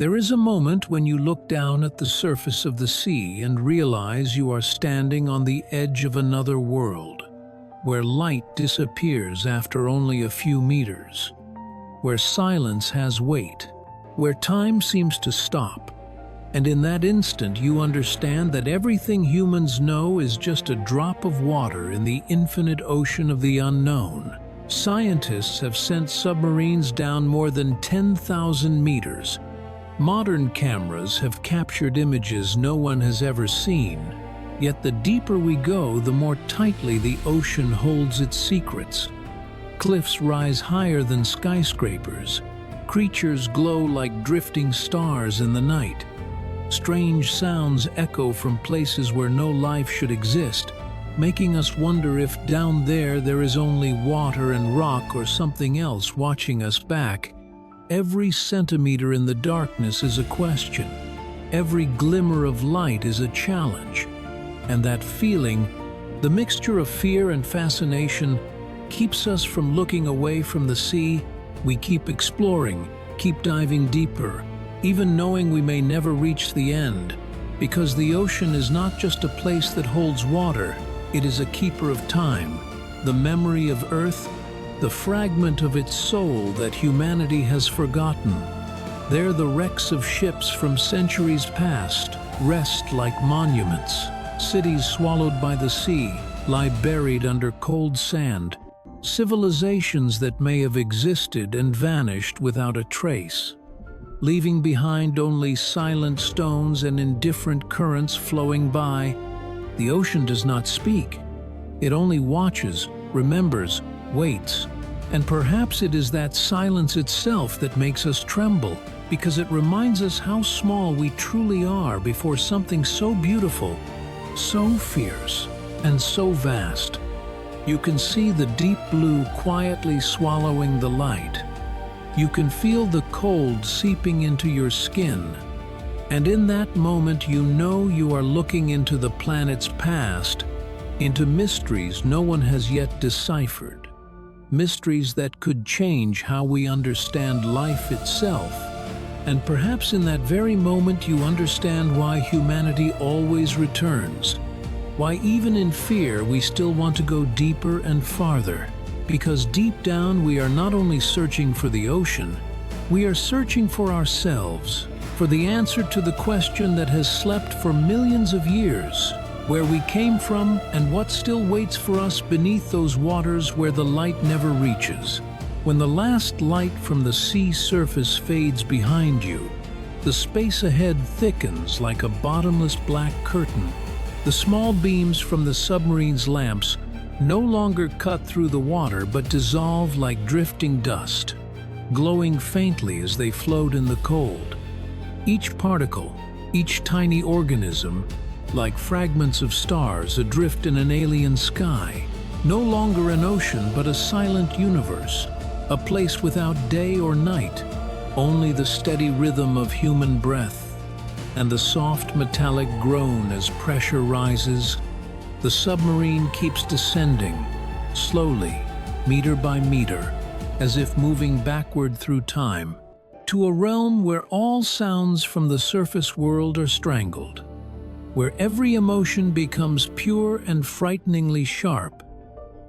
There is a moment when you look down at the surface of the sea and realize you are standing on the edge of another world, where light disappears after only a few meters, where silence has weight, where time seems to stop. And in that instant you understand that everything humans know is just a drop of water in the infinite ocean of the unknown. Scientists have sent submarines down more than 10,000 meters. Modern cameras have captured images no one has ever seen. Yet the deeper we go, the more tightly the ocean holds its secrets. Cliffs rise higher than skyscrapers. Creatures glow like drifting stars in the night. Strange sounds echo from places where no life should exist, making us wonder if down there is only water and rock or something else watching us back. Every centimeter in the darkness is a question. Every glimmer of light is a challenge. And that feeling, the mixture of fear and fascination, keeps us from looking away from the sea. We keep exploring, keep diving deeper, even knowing we may never reach the end, because the ocean is not just a place that holds water, it is a keeper of time, the memory of Earth, the fragment of its soul that humanity has forgotten. There the wrecks of ships from centuries past rest like monuments. Cities swallowed by the sea lie buried under cold sand. Civilizations that may have existed and vanished without a trace, leaving behind only silent stones and indifferent currents flowing by. The ocean does not speak. It only watches, remembers, waits. And perhaps it is that silence itself that makes us tremble, because it reminds us how small we truly are before something so beautiful, so fierce, and so vast. You can see the deep blue quietly swallowing the light. You can feel the cold seeping into your skin. And in that moment you know you are looking into the planet's past, into mysteries no one has yet deciphered. Mysteries that could change how we understand life itself. And perhaps in that very moment you understand why humanity always returns. Why even in fear we still want to go deeper and farther. Because deep down we are not only searching for the ocean, we are searching for ourselves, for the answer to the question that has slept for millions of years, where we came from and what still waits for us beneath those waters where the light never reaches. When the last light from the sea surface fades behind you, the space ahead thickens like a bottomless black curtain. The small beams from the submarine's lamps no longer cut through the water but dissolve like drifting dust, glowing faintly as they float in the cold. Each particle, each tiny organism, like fragments of stars adrift in an alien sky, no longer an ocean but a silent universe, a place without day or night, only the steady rhythm of human breath, and the soft metallic groan as pressure rises. The submarine keeps descending, slowly, meter by meter, as if moving backward through time, to a realm where all sounds from the surface world are strangled, where every emotion becomes pure and frighteningly sharp.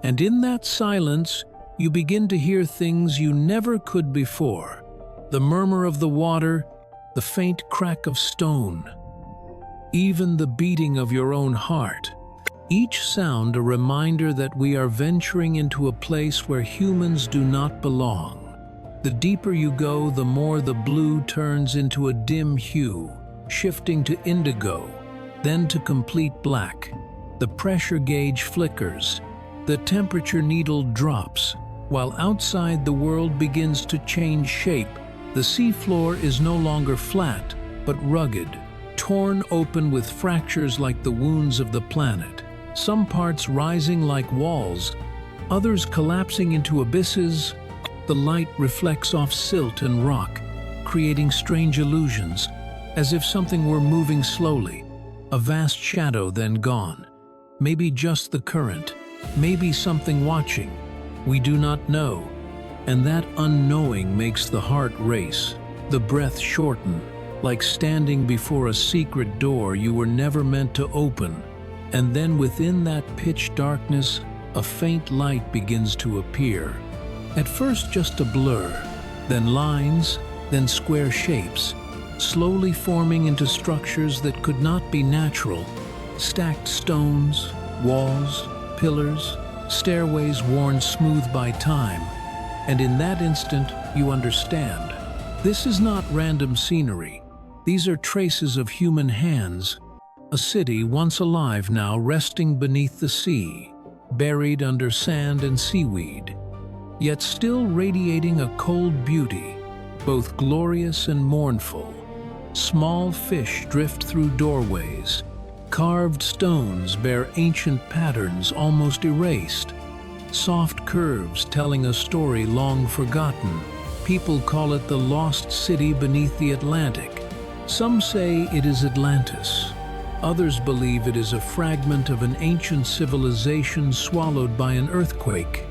And in that silence, you begin to hear things you never could before: the murmur of the water, the faint crack of stone, even the beating of your own heart. Each sound a reminder that we are venturing into a place where humans do not belong. The deeper you go, the more the blue turns into a dim hue, shifting to indigo, then to complete black. The pressure gauge flickers, the temperature needle drops, while outside the world begins to change shape. The seafloor is no longer flat, but rugged, torn open with fractures like the wounds of the planet. Some parts rising like walls, others collapsing into abysses. The light reflects off silt and rock, creating strange illusions, as if something were moving slowly, a vast shadow then gone. Maybe just the current, maybe something watching. We do not know, and that unknowing makes the heart race, the breath shorten, like standing before a secret door you were never meant to open. And then within that pitch darkness, a faint light begins to appear. At first just a blur, then lines, then square shapes, slowly forming into structures that could not be natural. Stacked stones, walls, pillars, stairways worn smooth by time. And in that instant, you understand. This is not random scenery. These are traces of human hands. A city once alive now resting beneath the sea, buried under sand and seaweed, yet still radiating a cold beauty, both glorious and mournful. Small fish drift through doorways. Carved stones bear ancient patterns almost erased. Soft curves telling a story long forgotten. People call it the lost city beneath the Atlantic. Some say it is Atlantis. Others believe it is a fragment of an ancient civilization swallowed by an earthquake.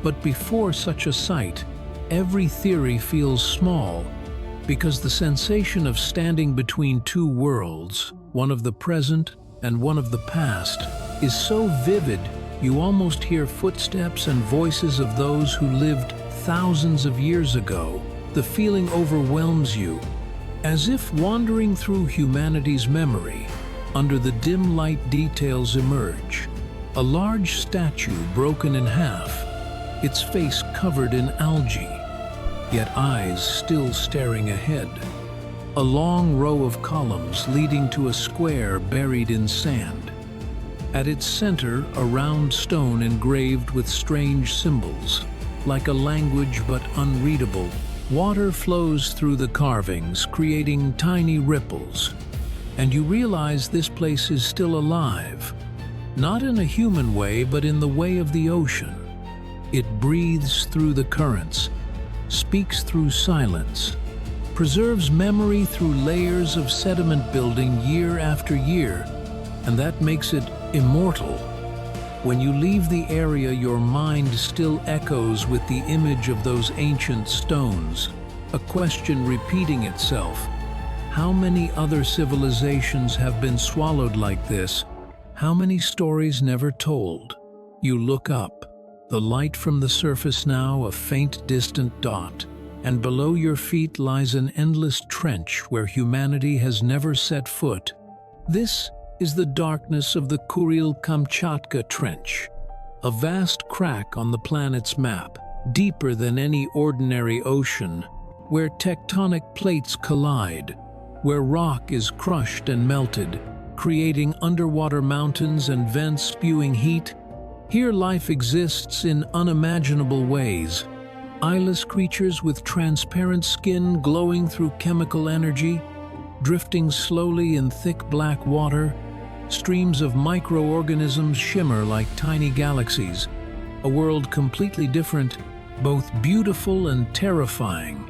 But before such a sight, every theory feels small, because the sensation of standing between two worlds, one of the present and one of the past, is so vivid you almost hear footsteps and voices of those who lived thousands of years ago. The feeling overwhelms you, as if wandering through humanity's memory. Under the dim light, details emerge. A large statue broken in half, its face covered in algae, yet eyes still staring ahead. A long row of columns leading to a square buried in sand. At its center, a round stone engraved with strange symbols, like a language but unreadable. Water flows through the carvings, creating tiny ripples. And you realize this place is still alive, not in a human way, but in the way of the ocean. It breathes through the currents, speaks through silence, preserves memory through layers of sediment building year after year, and that makes it immortal. When you leave the area, your mind still echoes with the image of those ancient stones, a question repeating itself. How many other civilizations have been swallowed like this? How many stories never told? You look up, the light from the surface now a faint distant dot, and below your feet lies an endless trench where humanity has never set foot. This is the darkness of the Kuril-Kamchatka Trench, a vast crack on the planet's map, deeper than any ordinary ocean, where tectonic plates collide, where rock is crushed and melted, creating underwater mountains and vents spewing heat. Here life exists in unimaginable ways. Eyeless creatures with transparent skin glowing through chemical energy, drifting slowly in thick black water. Streams of microorganisms shimmer like tiny galaxies. A world completely different, both beautiful and terrifying.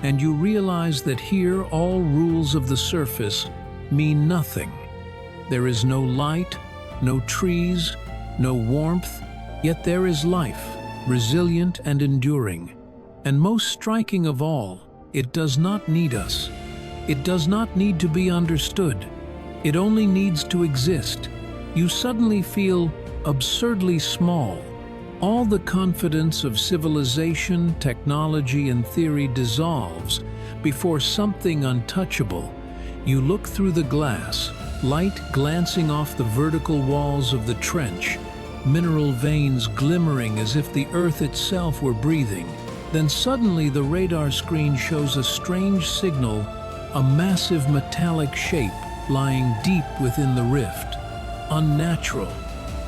And you realize that here all rules of the surface mean nothing. There is no light, no trees, no warmth, yet there is life, resilient and enduring. And most striking of all, it does not need us. It does not need to be understood. It only needs to exist. You suddenly feel absurdly small. All the confidence of civilization, technology, and theory dissolves before something untouchable. You look through the glass, light glancing off the vertical walls of the trench, mineral veins glimmering as if the earth itself were breathing. Then suddenly the radar screen shows a strange signal, a massive metallic shape lying deep within the rift. Unnatural.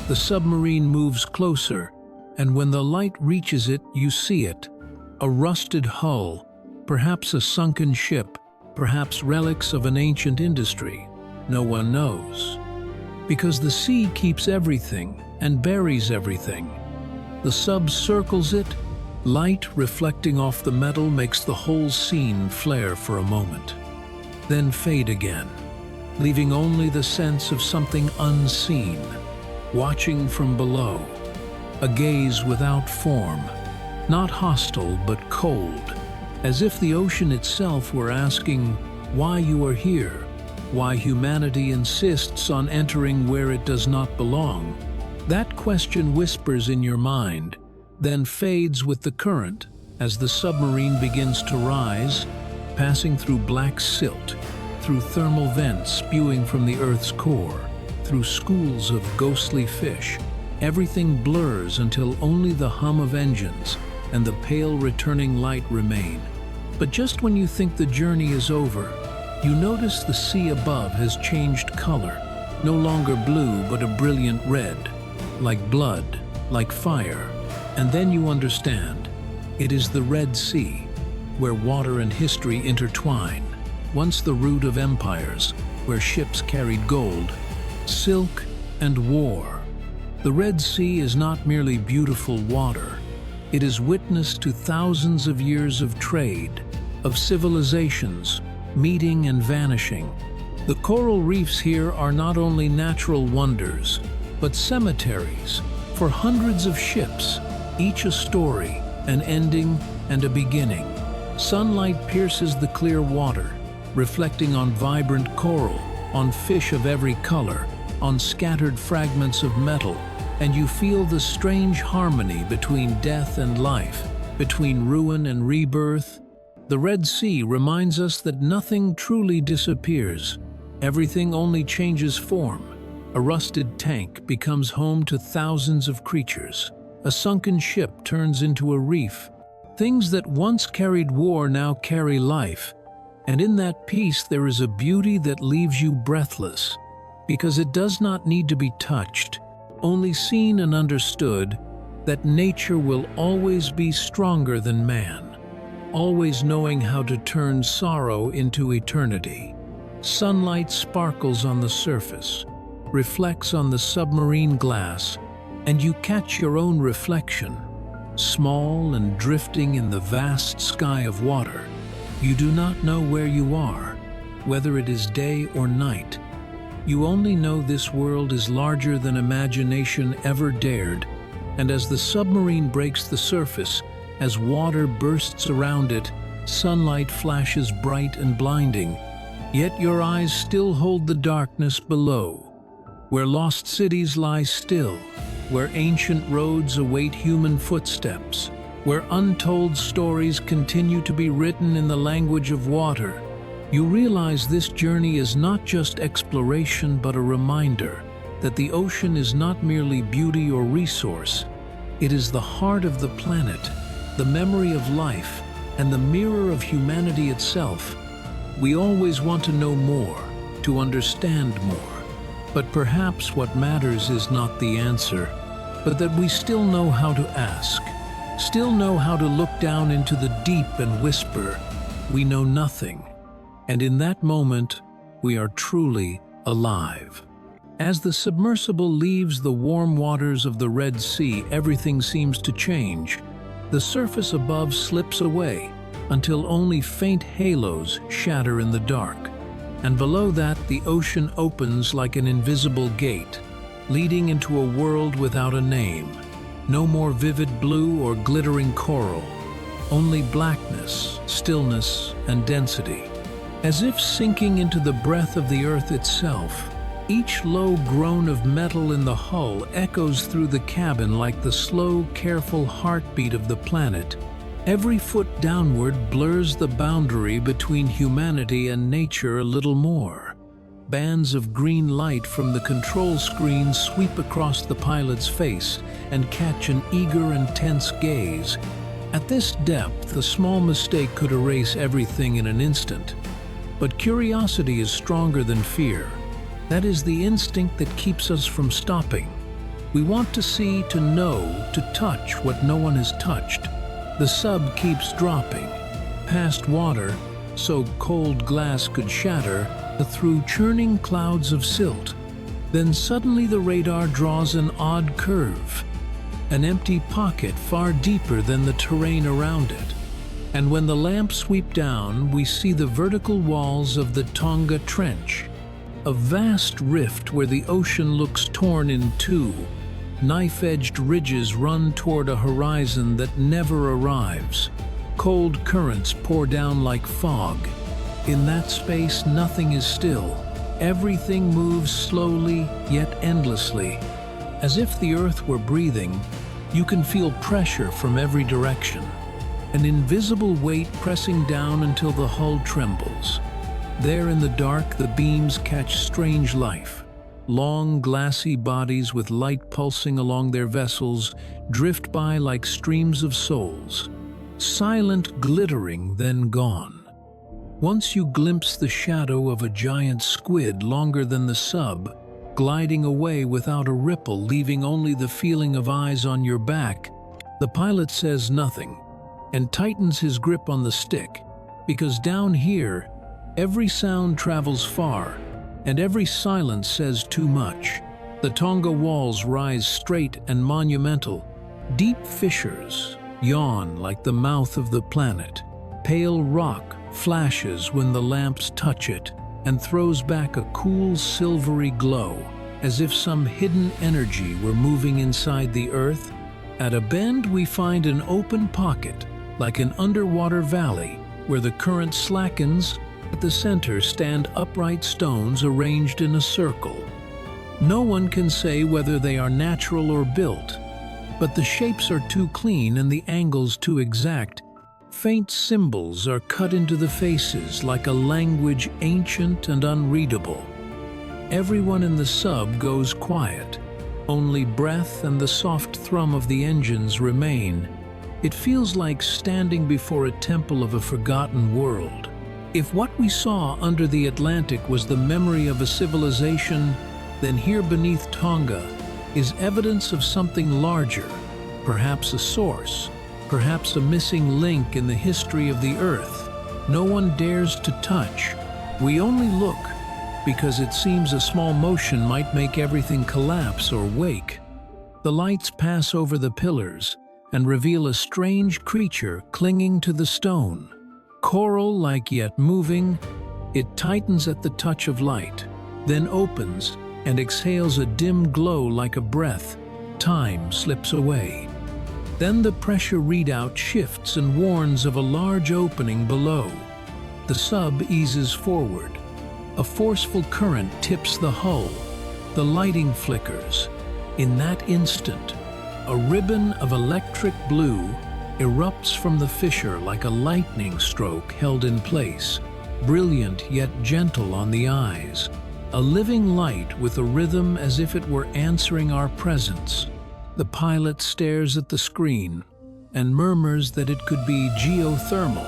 The submarine moves closer, and when the light reaches it, you see it. A rusted hull, perhaps a sunken ship, perhaps relics of an ancient industry. No one knows. Because the sea keeps everything and buries everything. The sub circles it. Light reflecting off the metal makes the whole scene flare for a moment, then fade again, leaving only the sense of something unseen, watching from below. A gaze without form, not hostile but cold, as if the ocean itself were asking, why you are here, why humanity insists on entering where it does not belong. That question whispers in your mind, then fades with the current as the submarine begins to rise, passing through black silt, through thermal vents spewing from the Earth's core, through schools of ghostly fish. Everything blurs until only the hum of engines and the pale returning light remain. But just when you think the journey is over, you notice the sea above has changed color, no longer blue but a brilliant red, like blood, like fire. And then you understand, it is the Red Sea, where water and history intertwine, once the root of empires, where ships carried gold, silk, and war. The Red Sea is not merely beautiful water. It is witness to thousands of years of trade, of civilizations, meeting and vanishing. The coral reefs here are not only natural wonders, but cemeteries for hundreds of ships, each a story, an ending and a beginning. Sunlight pierces the clear water, reflecting on vibrant coral, on fish of every color, on scattered fragments of metal, and you feel the strange harmony between death and life, between ruin and rebirth. The Red Sea reminds us that nothing truly disappears. Everything only changes form. A rusted tank becomes home to thousands of creatures. A sunken ship turns into a reef. Things that once carried war now carry life. And in that peace there is a beauty that leaves you breathless, because it does not need to be touched, only seen and understood, that nature will always be stronger than man, always knowing how to turn sorrow into eternity. Sunlight sparkles on the surface, reflects on the submarine glass, and you catch your own reflection, small and drifting in the vast sky of water. You do not know where you are, whether it is day or night. You only know this world is larger than imagination ever dared, and as the submarine breaks the surface, as water bursts around it, sunlight flashes bright and blinding, yet your eyes still hold the darkness below, where lost cities lie still, where ancient roads await human footsteps, where untold stories continue to be written in the language of water. You realize this journey is not just exploration but a reminder that the ocean is not merely beauty or resource. It is the heart of the planet, the memory of life, and the mirror of humanity itself. We always want to know more, to understand more. But perhaps what matters is not the answer, but that we still know how to ask, still know how to look down into the deep and whisper, "We know nothing." And in that moment, we are truly alive. As the submersible leaves the warm waters of the Red Sea, everything seems to change. The surface above slips away until only faint halos shatter in the dark. And below that, the ocean opens like an invisible gate, leading into a world without a name. No more vivid blue or glittering coral, only blackness, stillness, and density. As if sinking into the breath of the earth itself, each low groan of metal in the hull echoes through the cabin like the slow, careful heartbeat of the planet. Every foot downward blurs the boundary between humanity and nature a little more. Bands of green light from the control screen sweep across the pilot's face and catch an eager and tense gaze. At this depth, a small mistake could erase everything in an instant. But curiosity is stronger than fear. That is the instinct that keeps us from stopping. We want to see, to know, to touch what no one has touched. The sub keeps dropping, past water, so cold glass could shatter, through churning clouds of silt. Then suddenly the radar draws an odd curve, an empty pocket far deeper than the terrain around it. And when the lamps sweep down, we see the vertical walls of the Tonga Trench, a vast rift where the ocean looks torn in two. Knife-edged ridges run toward a horizon that never arrives. Cold currents pour down like fog, In that space, nothing is still. Everything moves slowly, yet endlessly. As if the earth were breathing, you can feel pressure from every direction. An invisible weight pressing down until the hull trembles. There in the dark, the beams catch strange life. Long, glassy bodies with light pulsing along their vessels drift by like streams of souls. Silent, glittering, then gone. Once you glimpse the shadow of a giant squid longer than the sub, gliding away without a ripple, leaving only the feeling of eyes on your back, the pilot says nothing and tightens his grip on the stick, because down here, every sound travels far, and every silence says too much. The Tonga walls rise straight and monumental. Deep fissures yawn like the mouth of the planet. Pale rock flashes when the lamps touch it and throws back a cool silvery glow, as if some hidden energy were moving inside the earth. At a bend, we find an open pocket, like an underwater valley, where the current slackens. At the center stand upright stones arranged in a circle. No one can say whether they are natural or built, but the shapes are too clean and the angles too exact. Faint symbols are cut into the faces like a language ancient and unreadable. Everyone in the sub goes quiet. Only breath and the soft thrum of the engines remain. It feels like standing before a temple of a forgotten world. If what we saw under the Atlantic was the memory of a civilization, then here beneath Tonga is evidence of something larger, perhaps a source, perhaps a missing link in the history of the Earth. No one dares to touch. We only look, because it seems a small motion might make everything collapse or wake. The lights pass over the pillars and reveal a strange creature clinging to the stone. Coral-like yet moving, it tightens at the touch of light, then opens and exhales a dim glow like a breath. Time slips away. Then the pressure readout shifts and warns of a large opening below. The sub eases forward. A forceful current tips the hull. The lighting flickers. In that instant, a ribbon of electric blue erupts from the fissure like a lightning stroke held in place, brilliant yet gentle on the eyes. A living light with a rhythm as if it were answering our presence. The pilot stares at the screen and murmurs that it could be geothermal,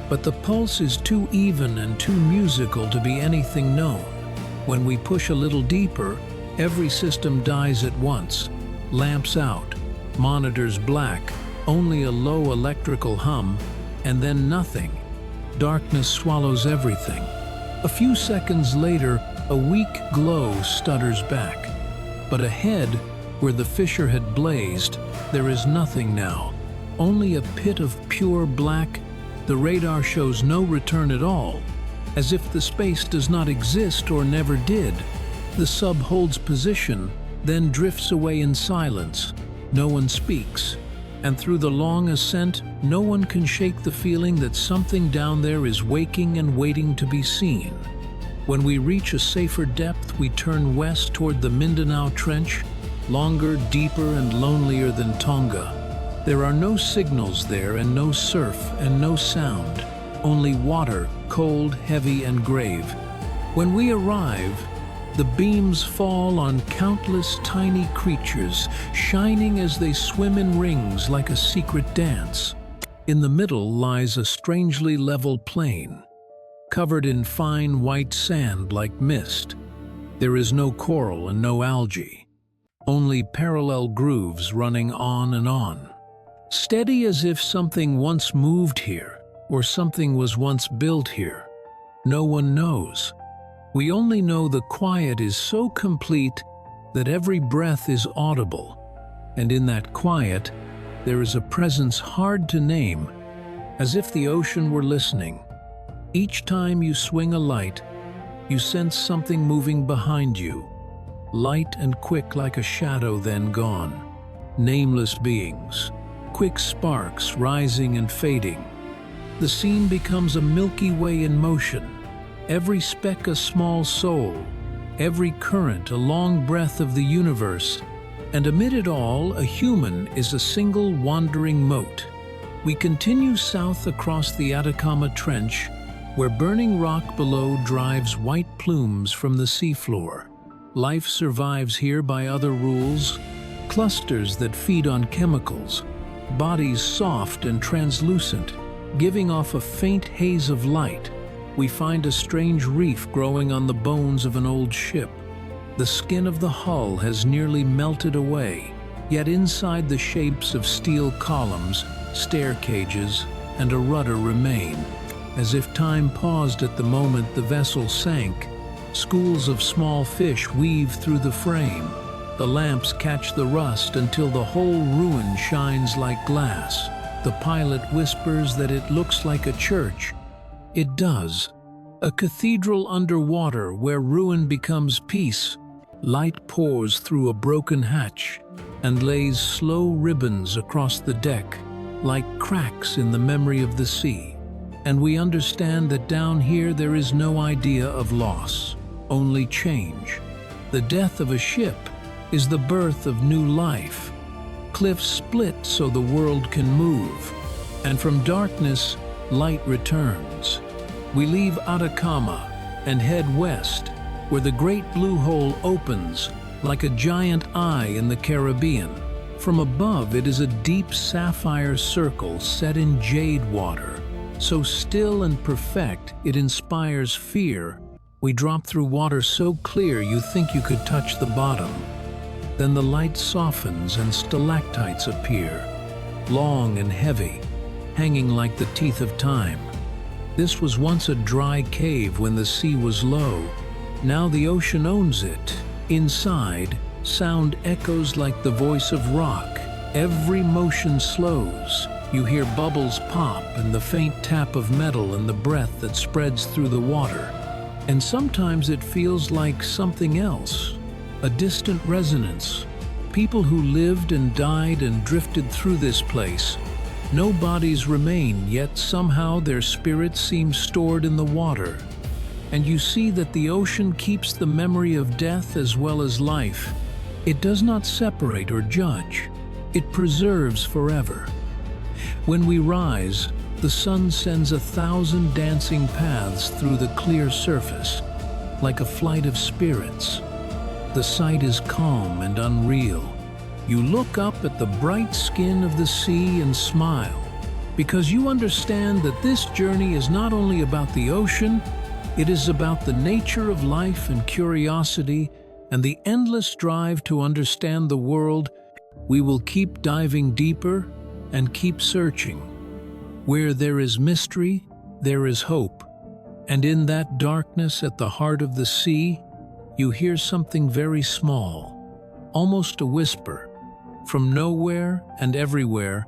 but the pulse is too even and too musical to be anything known. When we push a little deeper, every system dies at once. Lamps out, monitors black, only a low electrical hum, and then nothing. Darkness swallows everything. A few seconds later, a weak glow stutters back. But ahead, where the fissure had blazed, there is nothing now. Only a pit of pure black. The radar shows no return at all, as if the space does not exist or never did. The sub holds position, then drifts away in silence. No one speaks. And through the long ascent, no one can shake the feeling that something down there is waking and waiting to be seen. When we reach a safer depth, we turn west toward the Mindanao Trench, longer, deeper, and lonelier than Tonga. There are no signals there, and no surf, and no sound. Only water, cold, heavy, and grave. When we arrive, the beams fall on countless tiny creatures, shining as they swim in rings like a secret dance. In the middle lies a strangely level plain, covered in fine white sand like mist. There is no coral and no algae, only parallel grooves running on and on. Steady as if something once moved here, or something was once built here. No one knows. We only know the quiet is so complete that every breath is audible, and in that quiet, there is a presence hard to name, as if the ocean were listening. Each time you swing a light, you sense something moving behind you, light and quick like a shadow then gone. Nameless beings, quick sparks rising and fading. The scene becomes a Milky Way in motion, every speck a small soul, every current a long breath of the universe, and amid it all, a human is a single wandering mote. We continue south across the Atacama Trench, where burning rock below drives white plumes from the seafloor. Life survives here by other rules, clusters that feed on chemicals, bodies soft and translucent, giving off a faint haze of light. We find a strange reef growing on the bones of an old ship. The skin of the hull has nearly melted away, yet inside the shapes of steel columns, stair cages, and a rudder remain. As if time paused at the moment the vessel sank, schools of small fish weave through the frame. The lamps catch the rust until the whole ruin shines like glass. The pilot whispers that it looks like a church. It does. A cathedral underwater where ruin becomes peace. Light pours through a broken hatch and lays slow ribbons across the deck, like cracks in the memory of the sea. And we understand that down here there is no idea of loss, only change. The death of a ship is the birth of new life. Cliffs split so the world can move, and from darkness, light returns. We leave Atacama and head west, where the great blue hole opens like a giant eye in the Caribbean. From above, it is a deep sapphire circle set in jade water, so still and perfect it inspires fear. We drop through water so clear you think you could touch the bottom. Then the light softens and stalactites appear, long and heavy, hanging like the teeth of time. This was once a dry cave when the sea was low. Now the ocean owns it. Inside, sound echoes like the voice of rock. Every motion slows. You hear bubbles pop and the faint tap of metal and the breath that spreads through the water. And sometimes it feels like something else, a distant resonance. People who lived and died and drifted through this place. No bodies remain, yet somehow their spirits seem stored in the water. And you see that the ocean keeps the memory of death as well as life. It does not separate or judge. It preserves forever. When we rise, the sun sends 1,000 dancing paths through the clear surface, like a flight of spirits. The sight is calm and unreal. You look up at the bright skin of the sea and smile, because you understand that this journey is not only about the ocean, it is about the nature of life and curiosity and the endless drive to understand the world. We will keep diving deeper and keep searching. Where there is mystery, there is hope. And in that darkness at the heart of the sea, you hear something very small, almost a whisper. From nowhere and everywhere,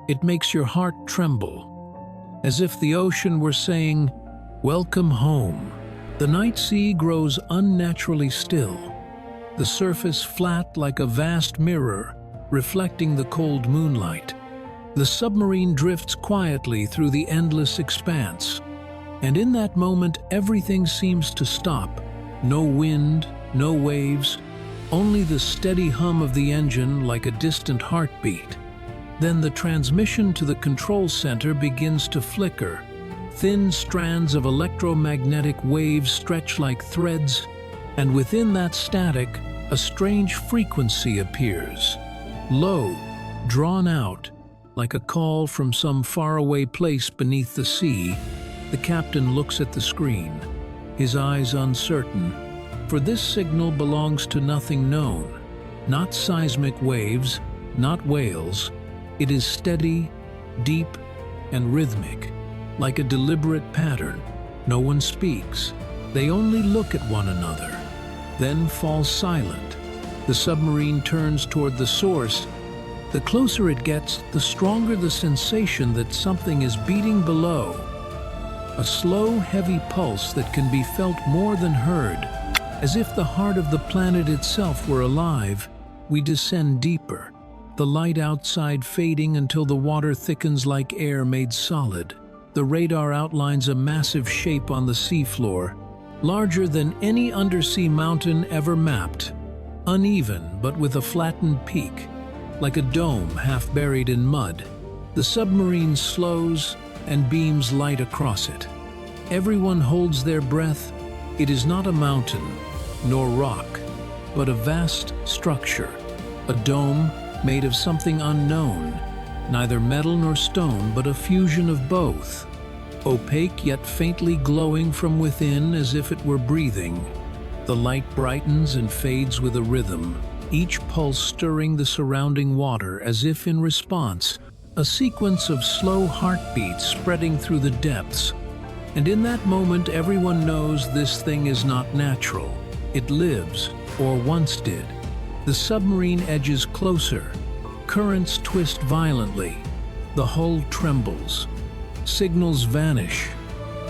it makes your heart tremble, as if the ocean were saying, "Welcome home." The night sea grows unnaturally still, the surface flat like a vast mirror, reflecting the cold moonlight. The submarine drifts quietly through the endless expanse, and in that moment everything seems to stop. No wind, no waves, only the steady hum of the engine like a distant heartbeat. Then the transmission to the control center begins to flicker. Thin strands of electromagnetic waves stretch like threads, and within that static, a strange frequency appears. Low, drawn out, like a call from some faraway place beneath the sea. The captain looks at the screen, his eyes uncertain, for this signal belongs to nothing known. Not seismic waves, not whales. It is steady, deep, and rhythmic, like a deliberate pattern. No one speaks. They only look at one another, then fall silent. The submarine turns toward the source. The closer it gets, the stronger the sensation that something is beating below. A slow, heavy pulse that can be felt more than heard, as if the heart of the planet itself were alive. We descend deeper, the light outside fading until the water thickens like air made solid. the radar outlines a massive shape on the seafloor, larger than any undersea mountain ever mapped. Uneven, but with a flattened peak, like a dome half buried in mud. The submarine slows and beams light across it. Everyone holds their breath. It is not a mountain, nor rock, but a vast structure, a dome made of something unknown, neither metal nor stone, but a fusion of both, opaque yet faintly glowing from within as if it were breathing. The light brightens and fades with a rhythm, each pulse stirring the surrounding water as if in response, a sequence of slow heartbeats spreading through the depths. And in that moment, everyone knows this thing is not natural. It lives, or once did. The submarine edges closer. Currents twist violently. The hull trembles. Signals vanish.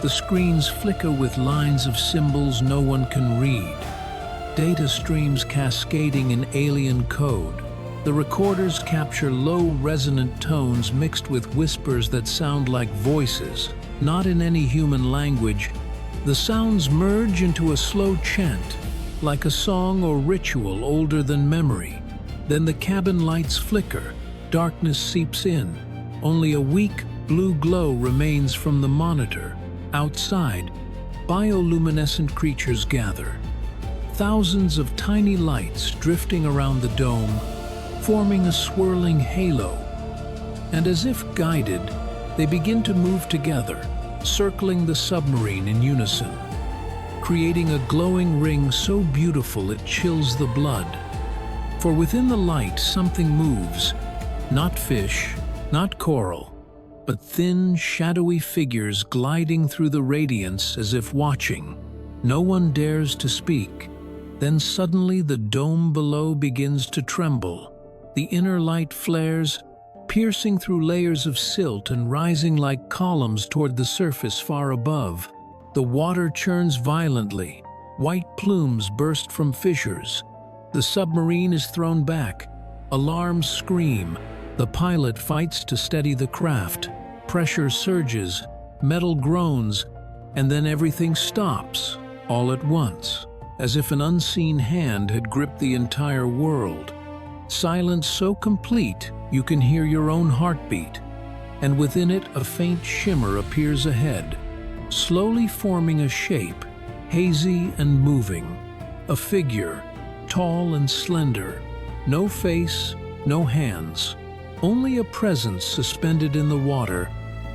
The screens flicker with lines of symbols no one can read. Data streams cascading in alien code. The recorders capture low, resonant tones mixed with whispers that sound like voices, not in any human language. The sounds merge into a slow chant, like a song or ritual older than memory. Then the cabin lights flicker, darkness seeps in. Only a weak, blue glow remains from the monitor. Outside, bioluminescent creatures gather. Thousands of tiny lights drifting around the dome, forming a swirling halo. And as if guided, they begin to move together, circling the submarine in unison, creating a glowing ring so beautiful it chills the blood. For within the light something moves, not fish, not coral, but thin, shadowy figures gliding through the radiance as if watching. No one dares to speak. Then suddenly the dome below begins to tremble. The inner light flares, piercing through layers of silt and rising like columns toward the surface far above. The water churns violently. White plumes burst from fissures. The submarine is thrown back. Alarms scream. The pilot fights to steady the craft. Pressure surges, metal groans, and then everything stops, all at once, as if an unseen hand had gripped the entire world. Silence so complete you can hear your own heartbeat, and within it a faint shimmer appears ahead, slowly forming a shape, hazy and moving. A figure, tall and slender, no face, no hands, only a presence suspended in the water.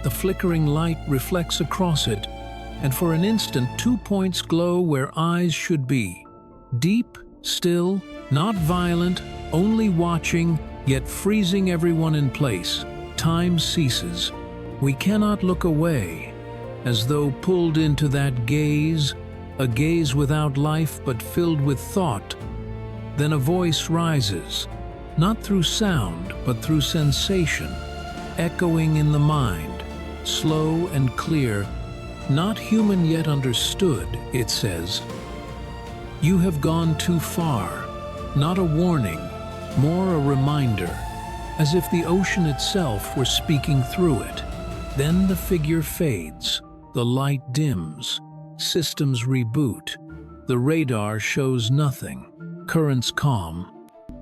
The flickering light reflects across it, and for an instant 2 points glow where eyes should be. Deep, still, not violent, only watching, yet freezing everyone in place. Time ceases. We cannot look away, as though pulled into that gaze, a gaze without life but filled with thought. Then a voice rises, not through sound but through sensation, echoing in the mind, slow and clear, not human yet understood. It says, "You have gone too far," not a warning, more a reminder, as if the ocean itself were speaking through it. Then the figure fades, the light dims, systems reboot, the radar shows nothing, currents calm.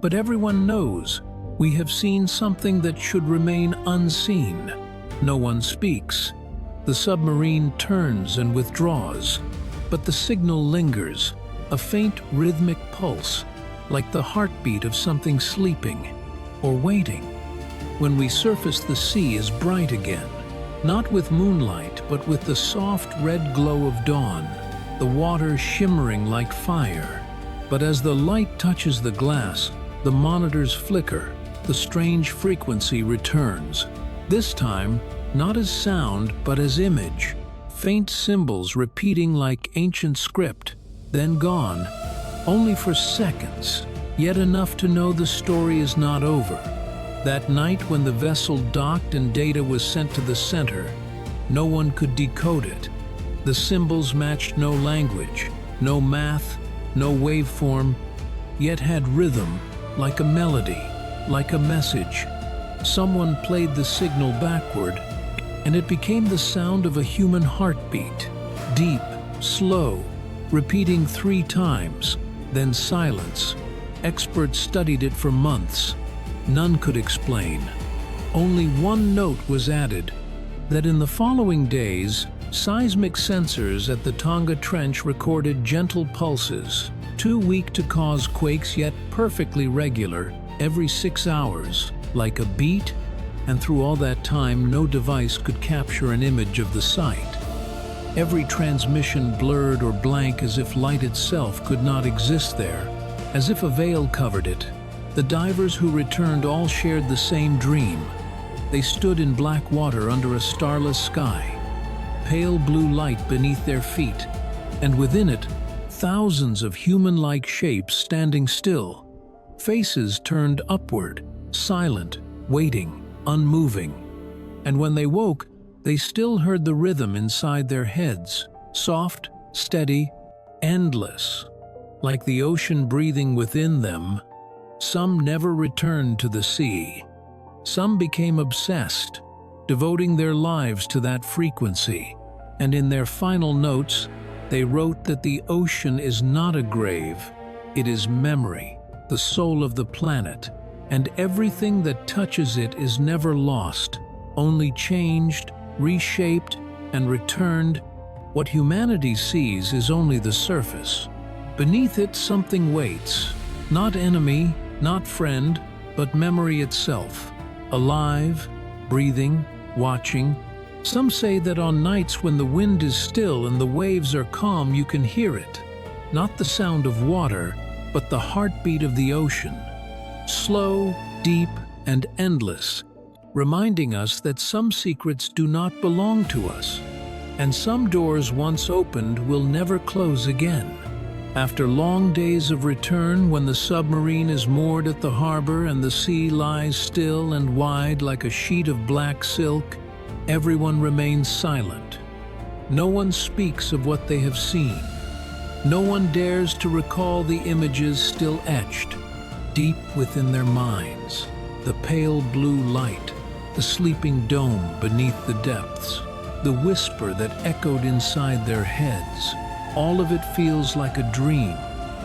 But everyone knows we have seen something that should remain unseen. No one speaks. The submarine turns and withdraws, but the signal lingers, a faint rhythmic pulse, like the heartbeat of something sleeping or waiting. When we surface, the sea is bright again, not with moonlight, but with the soft red glow of dawn, the water shimmering like fire. But as the light touches the glass, the monitors flicker, the strange frequency returns. This time, not as sound, but as image. Faint symbols repeating like ancient script, then gone, only for seconds, yet enough to know the story is not over. That night when the vessel docked and data was sent to the center, no one could decode it. The symbols matched no language, no math, no waveform, yet had rhythm, like a melody, like a message. Someone played the signal backward, and it became the sound of a human heartbeat, deep, slow, repeating 3 times, then silence. Experts studied it for months. None could explain. Only one note was added, that in the following days, seismic sensors at the Tonga Trench recorded gentle pulses, too weak to cause quakes yet perfectly regular, every 6 hours, like a beat, and through all that time no device could capture an image of the site. Every transmission blurred or blank as if light itself could not exist there, as if a veil covered it. The divers who returned all shared the same dream. They stood in black water under a starless sky, pale blue light beneath their feet, and within it, thousands of human-like shapes standing still, faces turned upward, silent, waiting, unmoving. And when they woke, they still heard the rhythm inside their heads, soft, steady, endless, like the ocean breathing within them. Some never returned to the sea. Some became obsessed, devoting their lives to that frequency, and in their final notes, they wrote that the ocean is not a grave, it is memory, the soul of the planet, and everything that touches it is never lost, only changed, reshaped, and returned. What humanity sees is only the surface. Beneath it, something waits, not enemy, not friend, but memory itself, alive, breathing, watching. Some say that on nights when the wind is still and the waves are calm, you can hear it. Not the sound of water, but the heartbeat of the ocean. Slow, deep, and endless, reminding us that some secrets do not belong to us, and some doors once opened will never close again. After long days of return, when the submarine is moored at the harbor and the sea lies still and wide like a sheet of black silk, everyone remains silent. No one speaks of what they have seen. No one dares to recall the images still etched deep within their minds. The pale blue light, the sleeping dome beneath the depths, the whisper that echoed inside their heads. All of it feels like a dream,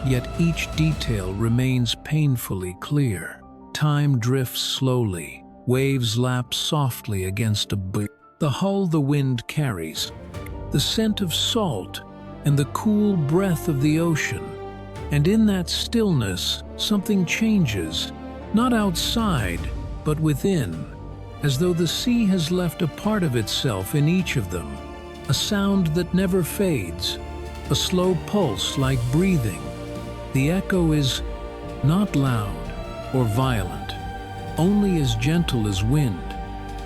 yet each detail remains painfully clear. Time drifts slowly. Waves lap softly against a boat. The hull the wind carries, the scent of salt, and the cool breath of the ocean. And in that stillness, something changes, not outside, but within, as though the sea has left a part of itself in each of them, a sound that never fades, a slow pulse like breathing. The echo is not loud or violent, only as gentle as wind,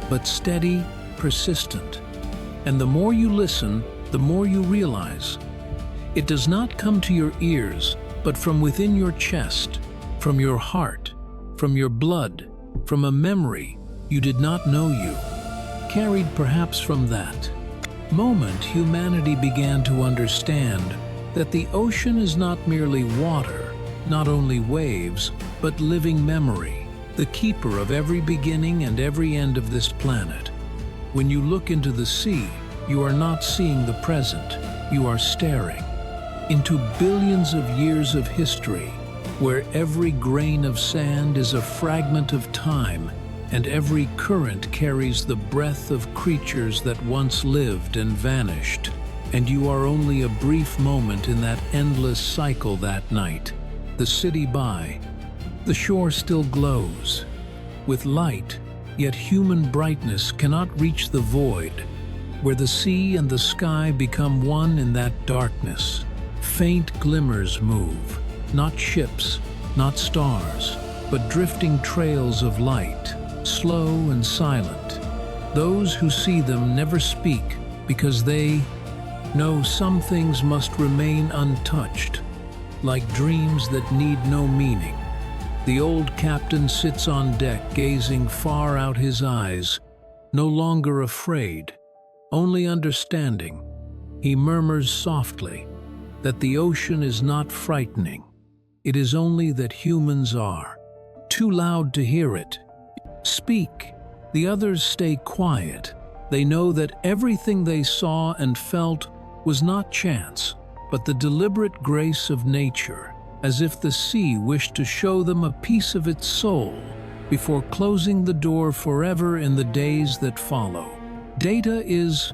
but steady, persistent. And the more you listen, the more you realize. It does not come to your ears, but from within your chest, from your heart, from your blood, from a memory you did not know you. Carried perhaps from that moment, humanity began to understand that the ocean is not merely water, not only waves, but living memory, the keeper of every beginning and every end of this planet. When you look into the sea, you are not seeing the present, you are staring into billions of years of history, where every grain of sand is a fragment of time, and every current carries the breath of creatures that once lived and vanished. And you are only a brief moment in that endless cycle that night. The city by, the shore still glows with light, yet human brightness cannot reach the void, where the sea and the sky become one in that darkness. Faint glimmers move, not ships, not stars, but drifting trails of light, slow and silent. Those who see them never speak, because they know some things must remain untouched, like dreams that need no meaning. The old captain sits on deck, gazing far out his eyes, no longer afraid, only understanding. He murmurs softly that the ocean is not frightening. It is only that humans are too loud to hear it. Speak. The others stay quiet, They know that everything they saw and felt was not chance, but the deliberate grace of nature, as if the sea wished to show them a piece of its soul before closing the door forever in the days that follow. Data is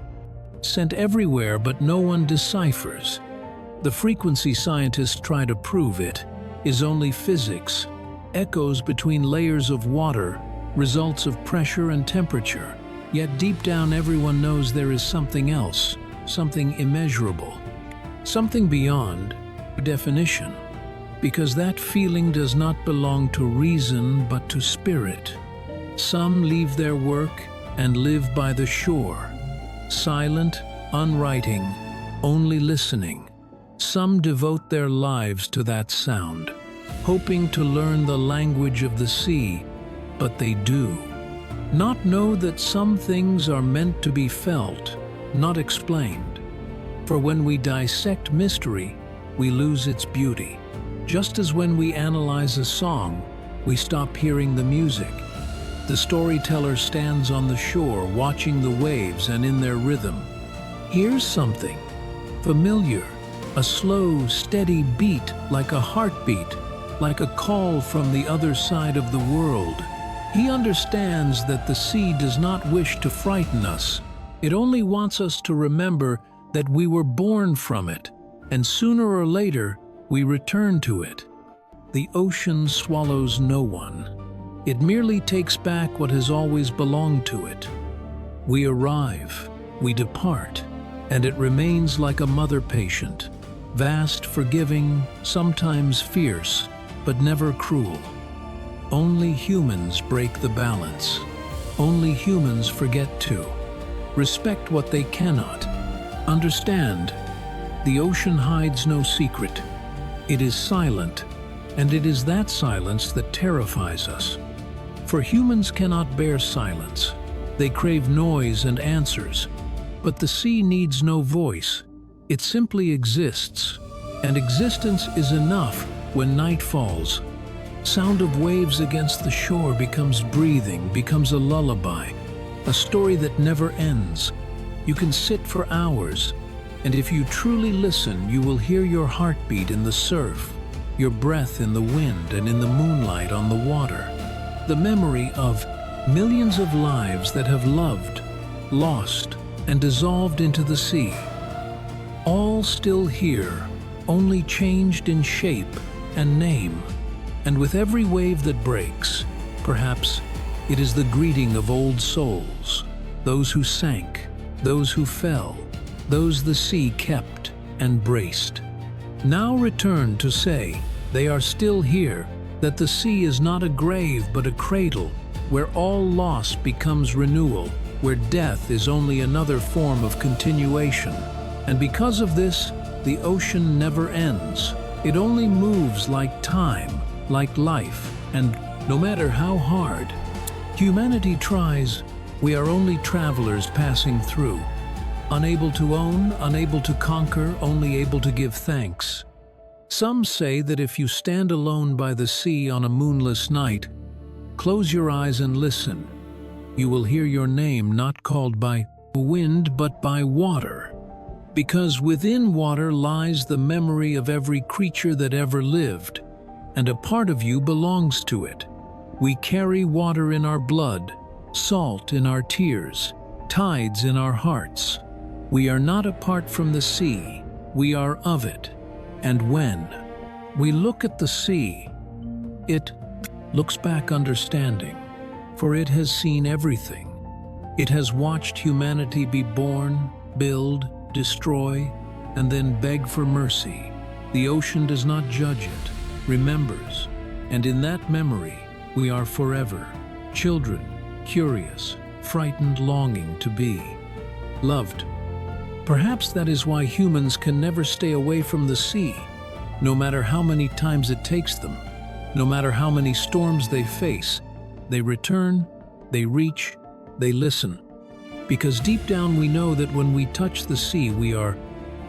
sent everywhere, but no one deciphers. The frequency scientists try to prove it is only physics, echoes between layers of water, results of pressure and temperature. Yet deep down everyone knows there is something else, something immeasurable, something beyond definition, because that feeling does not belong to reason but to spirit. Some leave their work and live by the shore, silent, unwriting, only listening. Some devote their lives to that sound, hoping to learn the language of the sea, but they do not know that some things are meant to be felt, not explained. For when we dissect mystery, we lose its beauty. Just as when we analyze a song, we stop hearing the music. The storyteller stands on the shore, watching the waves and in their rhythm. Here's something familiar, a slow, steady beat, like a heartbeat, like a call from the other side of the world. He understands that the sea does not wish to frighten us. It only wants us to remember that we were born from it, and sooner or later, we return to it. The ocean swallows no one. It merely takes back what has always belonged to it. We arrive, we depart, and it remains like a mother patient, vast, forgiving, sometimes fierce, but never cruel. Only humans break the balance. Only humans forget to respect what they cannot understand. The ocean hides no secret. It is silent, and it is that silence that terrifies us. For humans cannot bear silence. They crave noise and answers. But the sea needs no voice. It simply exists, and existence is enough when night falls. Sound of waves against the shore becomes breathing, becomes a lullaby, a story that never ends. You can sit for hours, and if you truly listen, you will hear your heartbeat in the surf, your breath in the wind and in the moonlight on the water. The memory of millions of lives that have loved, lost, and dissolved into the sea. All still here, only changed in shape and name. And with every wave that breaks, perhaps it is the greeting of old souls, those who sank, those who fell, those the sea kept and braced. Now return to say they are still here, that the sea is not a grave but a cradle, where all loss becomes renewal, where death is only another form of continuation. And because of this, the ocean never ends. It only moves like time, like life, and no matter how hard humanity tries, we are only travelers passing through, unable to own, unable to conquer, only able to give thanks. Some say that if you stand alone by the sea on a moonless night, close your eyes and listen, you will hear your name not called by wind but by water, because within water lies the memory of every creature that ever lived, and a part of you belongs to it. We carry water in our blood, salt in our tears, tides in our hearts. We are not apart from the sea, we are of it. And when we look at the sea, it looks back understanding, for it has seen everything. It has watched humanity be born, build, destroy, and then beg for mercy. The ocean does not judge it, remembers, and in that memory we are forever, children, curious, frightened, longing to be loved. Perhaps that is why humans can never stay away from the sea, no matter how many times it takes them, no matter how many storms they face. They return, they reach, they listen, because deep down we know that when we touch the sea, we are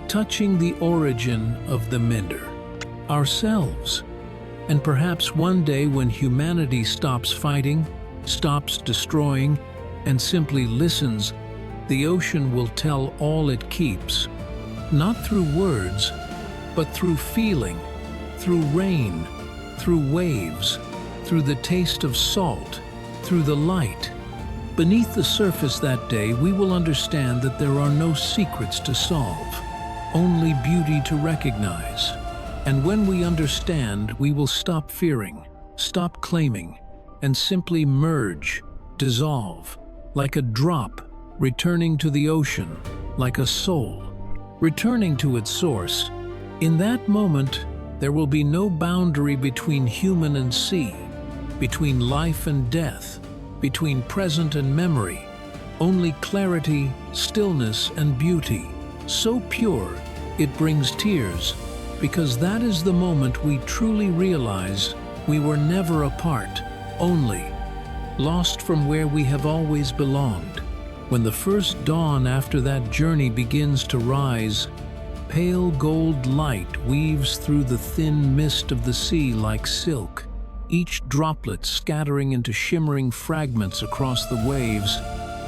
touching the origin of the mender, ourselves. And perhaps one day when humanity stops fighting, stops destroying, and simply listens, The ocean will tell all it keeps, not through words, but through feeling, through rain, through waves, through the taste of salt, through the light. Beneath the surface that day, we will understand that there are no secrets to solve, only beauty to recognize. And when we understand, we will stop fearing, stop claiming, and simply merge, dissolve, like a drop returning to the ocean, like a soul returning to its source. In that moment, there will be no boundary between human and sea, between life and death, between present and memory. Only clarity, stillness, and beauty, so pure it brings tears, because that is the moment we truly realize we were never apart, only lost from where we have always belonged. When the first dawn after that journey begins to rise, pale gold light weaves through the thin mist of the sea like silk, each droplet scattering into shimmering fragments across the waves.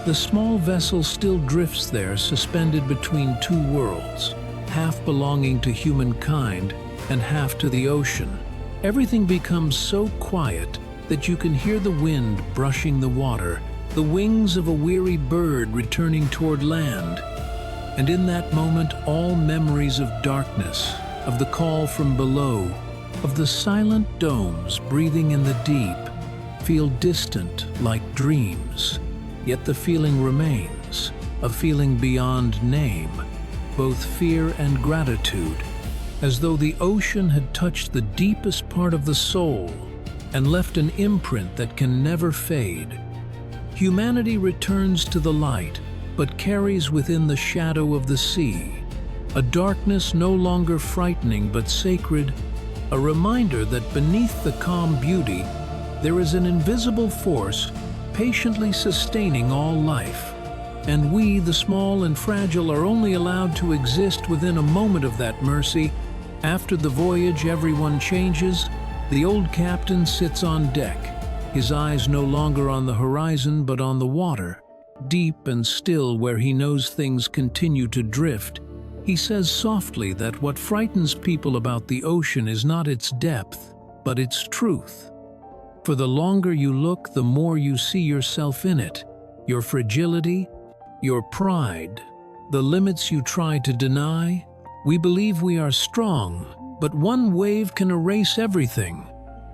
The small vessel still drifts there, suspended between two worlds, half belonging to humankind and half to the ocean. Everything becomes so quiet that you can hear the wind brushing the water, the wings of a weary bird returning toward land. And in that moment, all memories of darkness, of the call from below, of the silent domes breathing in the deep, feel distant like dreams. Yet the feeling remains, a feeling beyond name, both fear and gratitude, as though the ocean had touched the deepest part of the soul and left an imprint that can never fade. Humanity returns to the light, but carries within the shadow of the sea, a darkness no longer frightening but sacred, a reminder that beneath the calm beauty, there is an invisible force patiently sustaining all life. And we, the small and fragile, are only allowed to exist within a moment of that mercy. After the voyage, everyone changes. The old captain sits on deck, his eyes no longer on the horizon but on the water, deep and still where he knows things continue to drift. He says softly that what frightens people about the ocean is not its depth, but its truth. For the longer you look, the more you see yourself in it, your fragility, your pride, the limits you try to deny. We believe we are strong, but one wave can erase everything.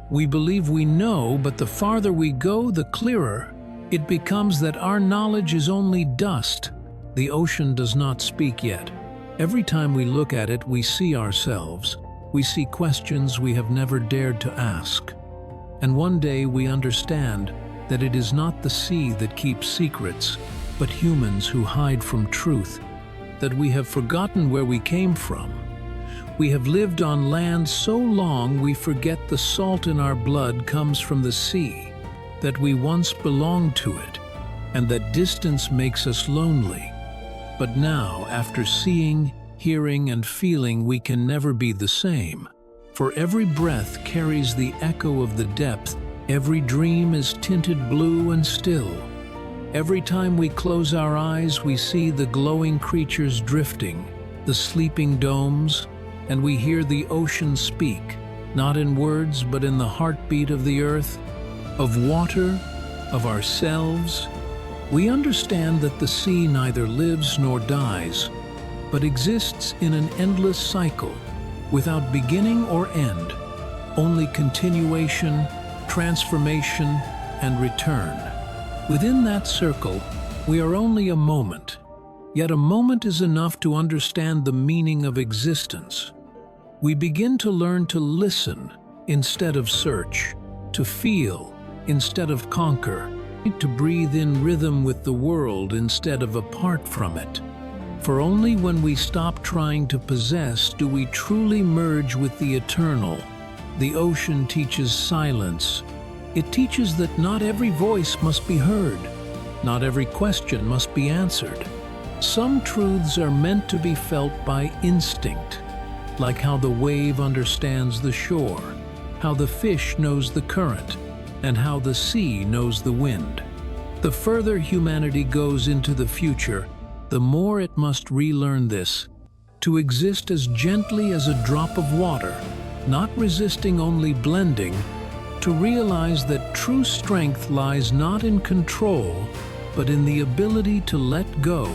We believe we know, but the farther we go, the clearer it becomes that our knowledge is only dust. The ocean does not speak yet. Every time we look at it, we see ourselves. We see questions we have never dared to ask. And one day we understand that it is not the sea that keeps secrets, but humans who hide from truth, that we have forgotten where we came from. We have lived on land so long we forget the salt in our blood comes from the sea, that we once belonged to it, and that distance makes us lonely. But now, after seeing, hearing, and feeling, we can never be the same. For every breath carries the echo of the depth, every dream is tinted blue and still. Every time we close our eyes, we see the glowing creatures drifting, the sleeping domes, and we hear the ocean speak, not in words but in the heartbeat of the earth, of water, of ourselves. We understand that the sea neither lives nor dies, but exists in an endless cycle, without beginning or end, only continuation, transformation, and return. Within that circle, we are only a moment, yet a moment is enough to understand the meaning of existence. We begin to learn to listen instead of search, to feel instead of conquer, to breathe in rhythm with the world instead of apart from it. For only when we stop trying to possess do we truly merge with the eternal. The ocean teaches silence. It teaches that not every voice must be heard, not every question must be answered. Some truths are meant to be felt by instinct, like how the wave understands the shore, how the fish knows the current, and how the sea knows the wind. The further humanity goes into the future, the more it must relearn this, to exist as gently as a drop of water, not resisting, only blending, to realize that true strength lies not in control, but in the ability to let go.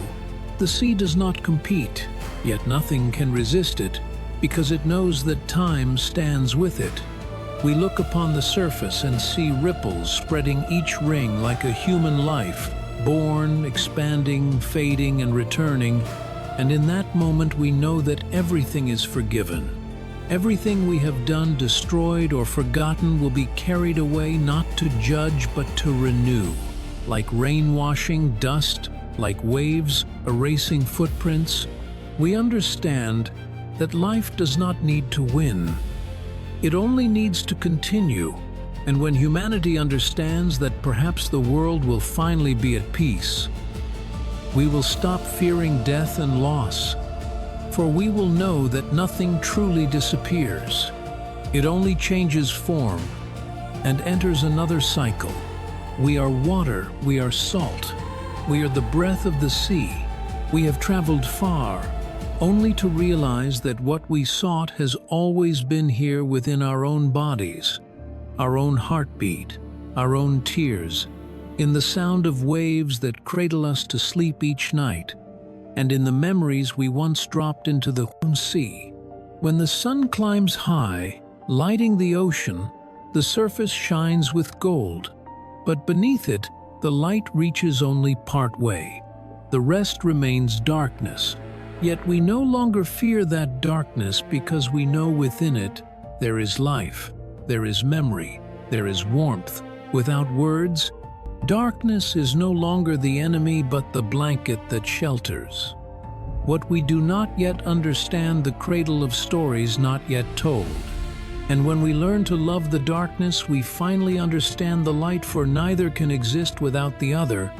The sea does not compete, yet nothing can resist it, because it knows that time stands with it. We look upon the surface and see ripples spreading each ring like a human life, born, expanding, fading, and returning, and in that moment we know that everything is forgiven. Everything we have done, destroyed, or forgotten will be carried away, not to judge but to renew. Like rain washing dust, like waves erasing footprints, we understand that life does not need to win. It only needs to continue. And when humanity understands that perhaps the world will finally be at peace, we will stop fearing death and loss, for we will know that nothing truly disappears. It only changes form and enters another cycle. We are water, we are salt, we are the breath of the sea. We have traveled far, only to realize that what we sought has always been here within our own bodies, our own heartbeat, our own tears, in the sound of waves that cradle us to sleep each night, and in the memories we once dropped into the sea. When the sun climbs high, lighting the ocean, the surface shines with gold, but beneath it, the light reaches only part way. The rest remains darkness. Yet we no longer fear that darkness, because we know within it there is life, there is memory, there is warmth. Without words, darkness is no longer the enemy but the blanket that shelters. What we do not yet understand, the cradle of stories not yet told. And when we learn to love the darkness, we finally understand the light, for neither can exist without the other.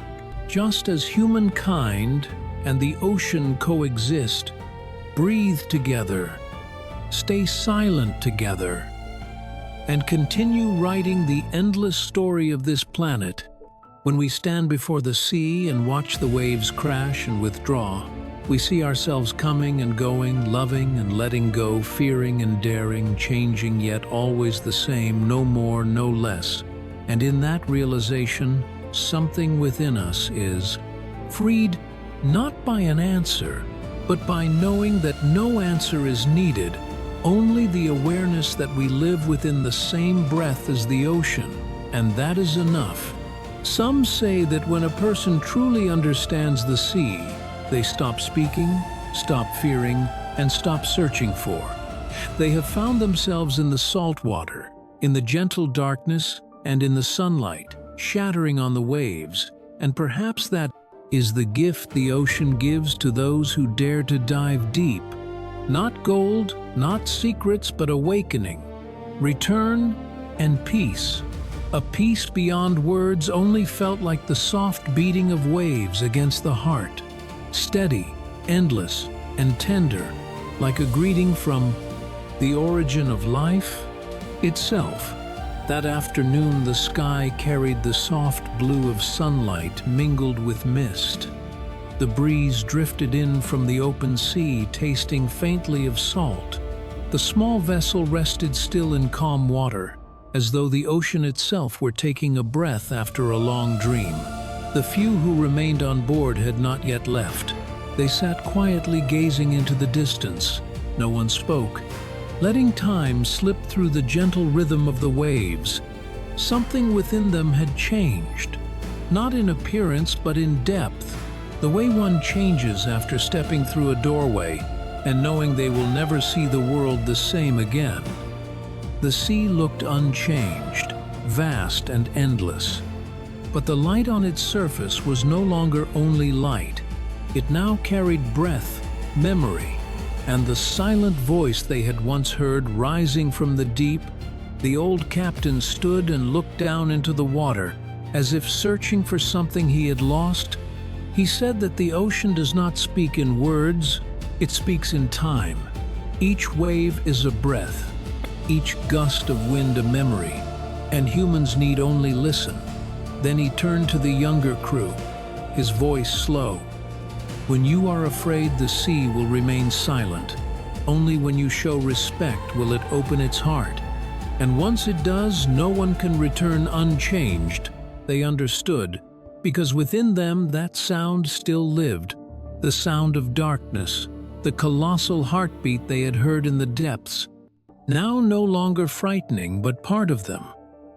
Just as humankind and the ocean coexist, breathe together, stay silent together, and continue writing the endless story of this planet. When we stand before the sea and watch the waves crash and withdraw, we see ourselves coming and going, loving and letting go, fearing and daring, changing yet always the same, no more, no less. And in that realization, something within us is freed, not by an answer, but by knowing that no answer is needed, only the awareness that we live within the same breath as the ocean, and that is enough. Some say that when a person truly understands the sea, they stop speaking, stop fearing, and stop searching for. They have found themselves in the salt water, in the gentle darkness, and in the sunlight, shattering on the waves, and perhaps that is the gift the ocean gives to those who dare to dive deep. Not gold, not secrets, but awakening, return, and peace. A peace beyond words, only felt like the soft beating of waves against the heart. Steady, endless, and tender, like a greeting from the origin of life itself. That afternoon the sky carried the soft blue of sunlight mingled with mist. The breeze drifted in from the open sea, tasting faintly of salt. The small vessel rested still in calm water, as though the ocean itself were taking a breath after a long dream. The few who remained on board had not yet left. They sat quietly gazing into the distance. No one spoke, letting time slip through the gentle rhythm of the waves. Something within them had changed, not in appearance but in depth, the way one changes after stepping through a doorway and knowing they will never see the world the same again. The sea looked unchanged, vast and endless. But the light on its surface was no longer only light. It now carried breath, memory, and the silent voice they had once heard rising from the deep. The old captain stood and looked down into the water, as if searching for something he had lost. He said that the ocean does not speak in words, it speaks in time. Each wave is a breath, each gust of wind a memory, and humans need only listen. Then he turned to the younger crew, his voice slow. When you are afraid, the sea will remain silent. Only when you show respect will it open its heart. And once it does, no one can return unchanged. They understood, because within them that sound still lived, the sound of darkness, the colossal heartbeat they had heard in the depths, now no longer frightening but part of them,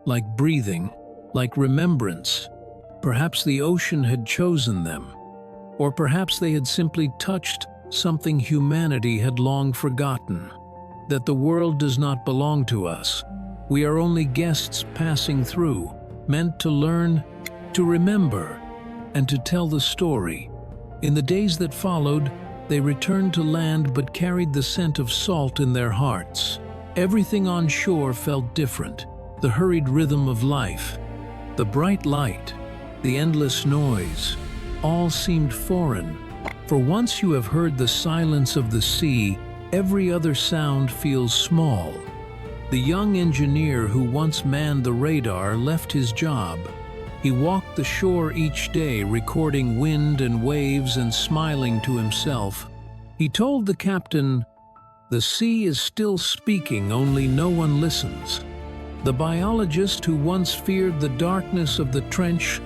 like breathing, like remembrance. Perhaps the ocean had chosen them, or perhaps they had simply touched something humanity had long forgotten, that the world does not belong to us. We are only guests passing through, meant to learn, to remember, and to tell the story. In the days that followed, they returned to land but carried the scent of salt in their hearts. Everything on shore felt different. The hurried rhythm of life, the bright light, the endless noise, all seemed foreign. For once you have heard the silence of the sea, every other sound feels small. The young engineer who once manned the radar left his job. He walked the shore each day, recording wind and waves and smiling to himself. He told the captain, "The sea is still speaking, only no one listens." The biologist who once feared the darkness of the trench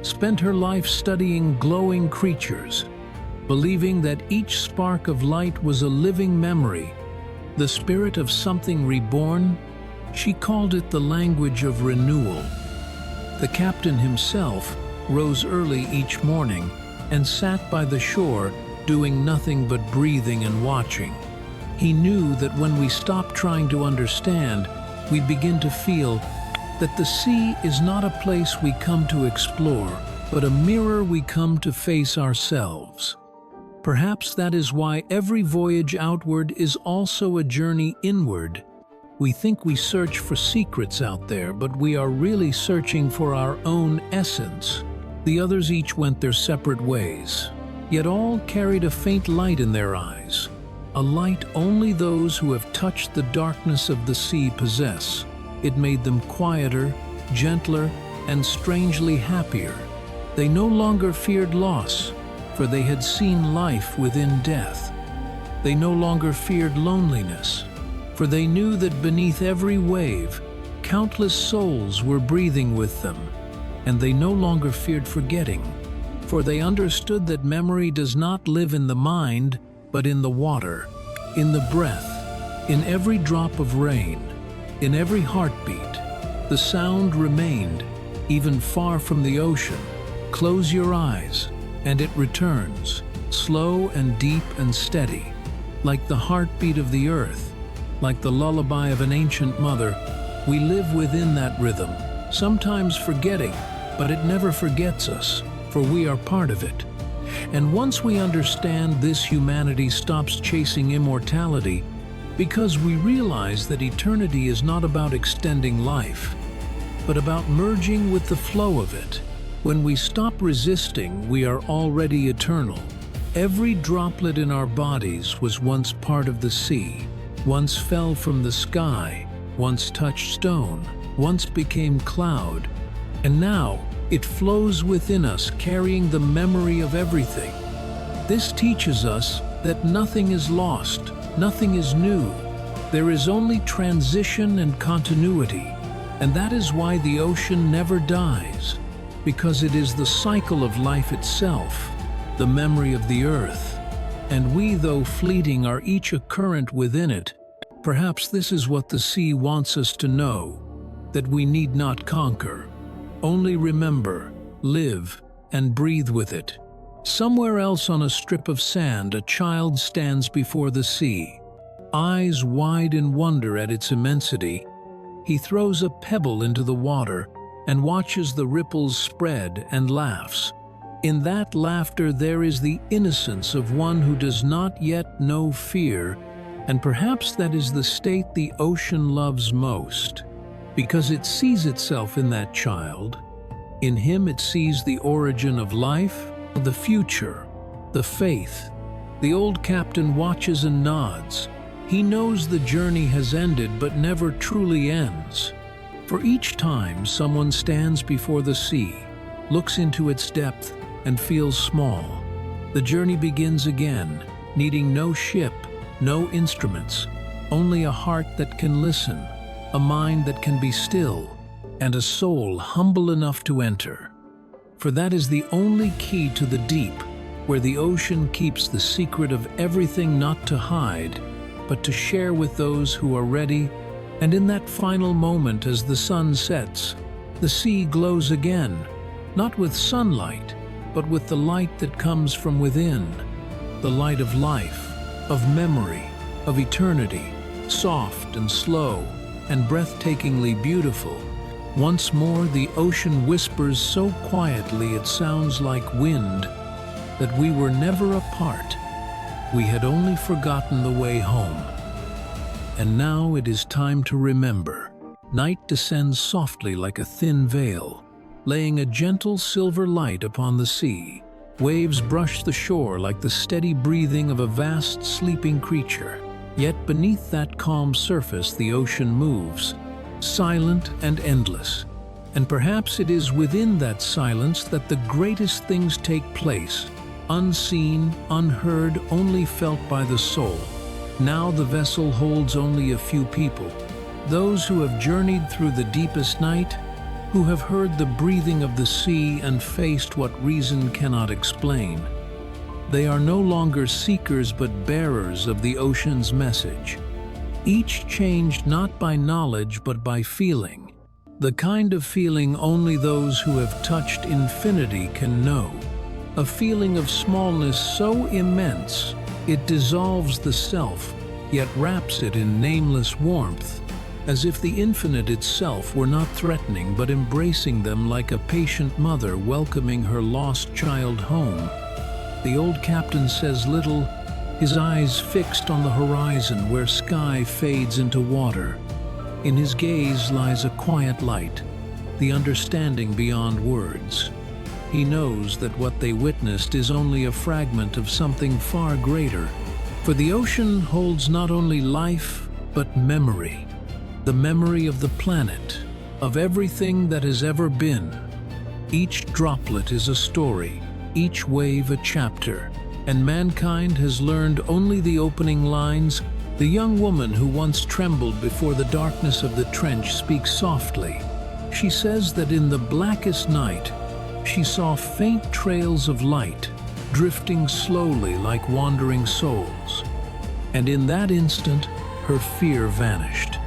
spent her life studying glowing creatures, believing that each spark of light was a living memory, the spirit of something reborn. She called it the language of renewal. The captain himself rose early each morning and sat by the shore, doing nothing but breathing and watching. He knew that when we stop trying to understand, we begin to feel that the sea is not a place we come to explore, but a mirror we come to face ourselves. Perhaps that is why every voyage outward is also a journey inward. We think we search for secrets out there, but we are really searching for our own essence. The others each went their separate ways, yet all carried a faint light in their eyes, a light only those who have touched the darkness of the sea possess. It made them quieter, gentler, and strangely happier. They no longer feared loss, for they had seen life within death. They no longer feared loneliness, for they knew that beneath every wave, countless souls were breathing with them. And they no longer feared forgetting, for they understood that memory does not live in the mind, but in the water, in the breath, in every drop of rain, in every heartbeat. The sound remained, even far from the ocean. Close your eyes, and it returns, slow and deep and steady, like the heartbeat of the earth, like the lullaby of an ancient mother. We live within that rhythm, sometimes forgetting, but it never forgets us, for we are part of it. And once we understand this, humanity stops chasing immortality, because we realize that eternity is not about extending life, but about merging with the flow of it. When we stop resisting, we are already eternal. Every droplet in our bodies was once part of the sea, once fell from the sky, once touched stone, once became cloud, and now it flows within us, carrying the memory of everything. This teaches us that nothing is lost, nothing is new. There is only transition and continuity, and that is why the ocean never dies, because it is the cycle of life itself, the memory of the earth. And we, though fleeting, are each a current within it. Perhaps this is what the sea wants us to know, that we need not conquer. Only remember, live, and breathe with it. Somewhere else on a strip of sand, a child stands before the sea, eyes wide in wonder at its immensity. He throws a pebble into the water and watches the ripples spread and laughs. In that laughter there is the innocence of one who does not yet know fear, and perhaps that is the state the ocean loves most, because it sees itself in that child. In him it sees the origin of life, the future, the faith. The old captain watches and nods. He knows the journey has ended but never truly ends. For each time someone stands before the sea, looks into its depth, and feels small, The journey begins again, needing no ship, no instruments, only a heart that can listen, a mind that can be still, and a soul humble enough to enter. For that is the only key to the deep, where the ocean keeps the secret of everything, not to hide, but to share with those who are ready. And in that final moment, as the sun sets, the sea glows again, not with sunlight, but with the light that comes from within, the light of life, of memory, of eternity, soft and slow and breathtakingly beautiful. Once more the ocean whispers so quietly it sounds like wind that we were never apart. We had only forgotten the way home. And now it is time to remember. Night descends softly like a thin veil, laying a gentle silver light upon the sea. Waves brush the shore like the steady breathing of a vast sleeping creature. Yet beneath that calm surface the ocean moves, silent and endless. And perhaps it is within that silence that the greatest things take place, unseen, unheard, only felt by the soul. Now the vessel holds only a few people, those who have journeyed through the deepest night, who have heard the breathing of the sea and faced what reason cannot explain. They are no longer seekers but bearers of the ocean's message, each changed not by knowledge but by feeling, the kind of feeling only those who have touched infinity can know, a feeling of smallness so immense it dissolves the self, yet wraps it in nameless warmth, as if the infinite itself were not threatening but embracing them like a patient mother welcoming her lost child home. The old captain says little, his eyes fixed on the horizon where sky fades into water. In his gaze lies a quiet light, the understanding beyond words. He knows that what they witnessed is only a fragment of something far greater, for the ocean holds not only life but memory. The memory of the planet, of everything that has ever been. Each droplet is a story, each wave a chapter, and mankind has learned only the opening lines. The young woman who once trembled before the darkness of the trench speaks softly. She says that in the blackest night, she saw faint trails of light, drifting slowly like wandering souls. And in that instant, her fear vanished.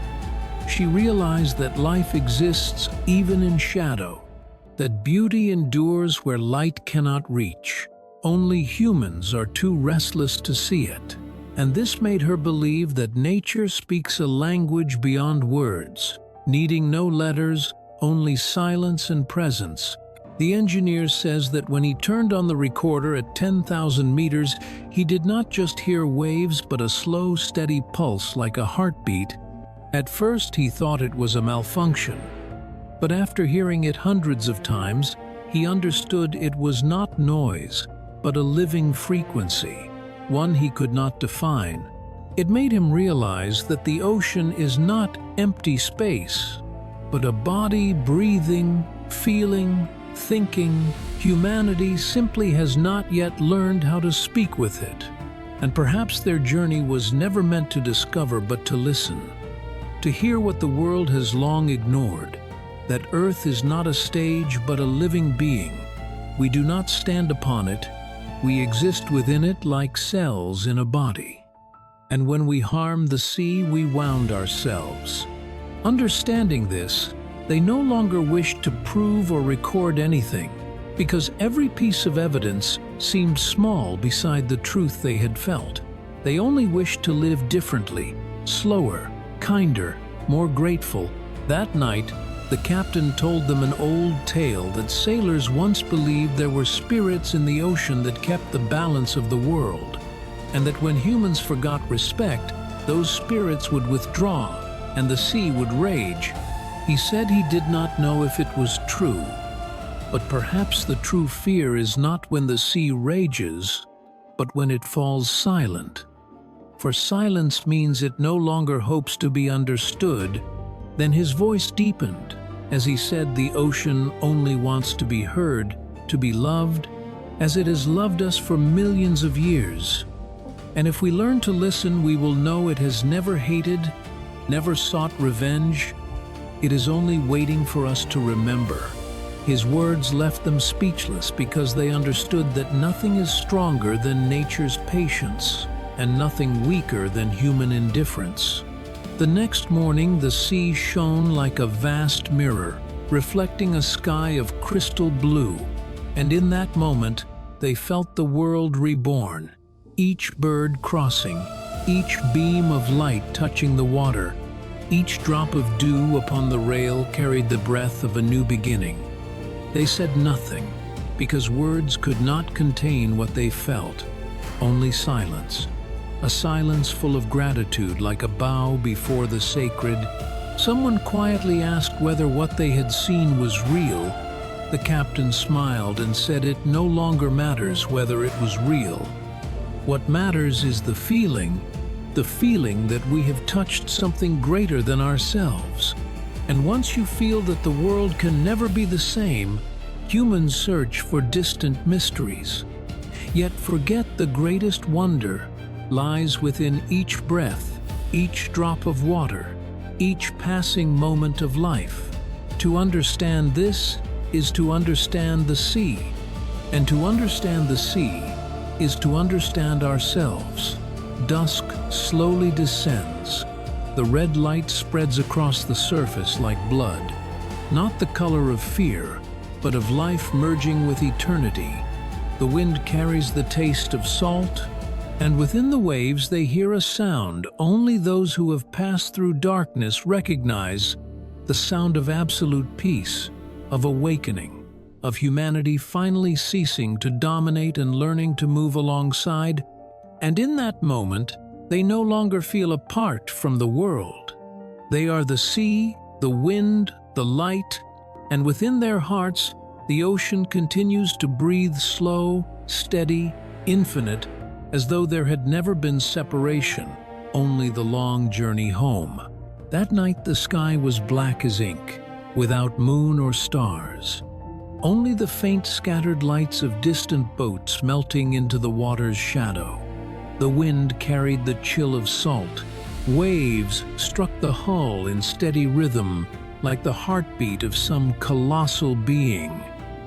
She realized that life exists even in shadow, that beauty endures where light cannot reach. Only humans are too restless to see it. And this made her believe that nature speaks a language beyond words, needing no letters, only silence and presence. The engineer says that when he turned on the recorder at 10,000 meters, he did not just hear waves but a slow, steady pulse like a heartbeat. At first he thought it was a malfunction, but after hearing it hundreds of times, he understood it was not noise, but a living frequency, one he could not define. It made him realize that the ocean is not empty space, but a body breathing, feeling, thinking. Humanity simply has not yet learned how to speak with it. And perhaps their journey was never meant to discover but to listen. To hear what the world has long ignored, that Earth is not a stage but a living being. We do not stand upon it, we exist within it like cells in a body. And when we harm the sea, we wound ourselves. Understanding this, they no longer wished to prove or record anything, because every piece of evidence seemed small beside the truth they had felt. They only wished to live differently, slower, kinder, more grateful. That night, the captain told them an old tale that sailors once believed there were spirits in the ocean that kept the balance of the world, and that when humans forgot respect, those spirits would withdraw and the sea would rage. He said he did not know if it was true, but perhaps the true fear is not when the sea rages, but when it falls silent. For silence means it no longer hopes to be understood. Then his voice deepened as he said the ocean only wants to be heard, to be loved, as it has loved us for millions of years. And if we learn to listen, we will know it has never hated, never sought revenge. It is only waiting for us to remember. His words left them speechless because they understood that nothing is stronger than nature's patience and nothing weaker than human indifference. The next morning, the sea shone like a vast mirror, reflecting a sky of crystal blue. And in that moment, they felt the world reborn. Each bird crossing, each beam of light touching the water, each drop of dew upon the rail carried the breath of a new beginning. They said nothing, because words could not contain what they felt, only silence. A silence full of gratitude, like a bow before the sacred. Someone quietly asked whether what they had seen was real. The captain smiled and said it no longer matters whether it was real. What matters is the feeling that we have touched something greater than ourselves. And once you feel that the world can never be the same, humans search for distant mysteries. Yet forget the greatest wonder lies within each breath, each drop of water, each passing moment of life. To understand this is to understand the sea, and to understand the sea is to understand ourselves. Dusk slowly descends. The red light spreads across the surface like blood, not the color of fear, but of life merging with eternity. The wind carries the taste of salt, and within the waves they hear a sound only those who have passed through darkness recognize, the sound of absolute peace, of awakening, of humanity finally ceasing to dominate and learning to move alongside. And in that moment, they no longer feel apart from the world. They are the sea, the wind, the light, and within their hearts, the ocean continues to breathe slow, steady, infinite, as though there had never been separation, only the long journey home. That night the sky was black as ink, without moon or stars. Only the faint scattered lights of distant boats melting into the water's shadow. The wind carried the chill of salt. Waves struck the hull in steady rhythm, like the heartbeat of some colossal being.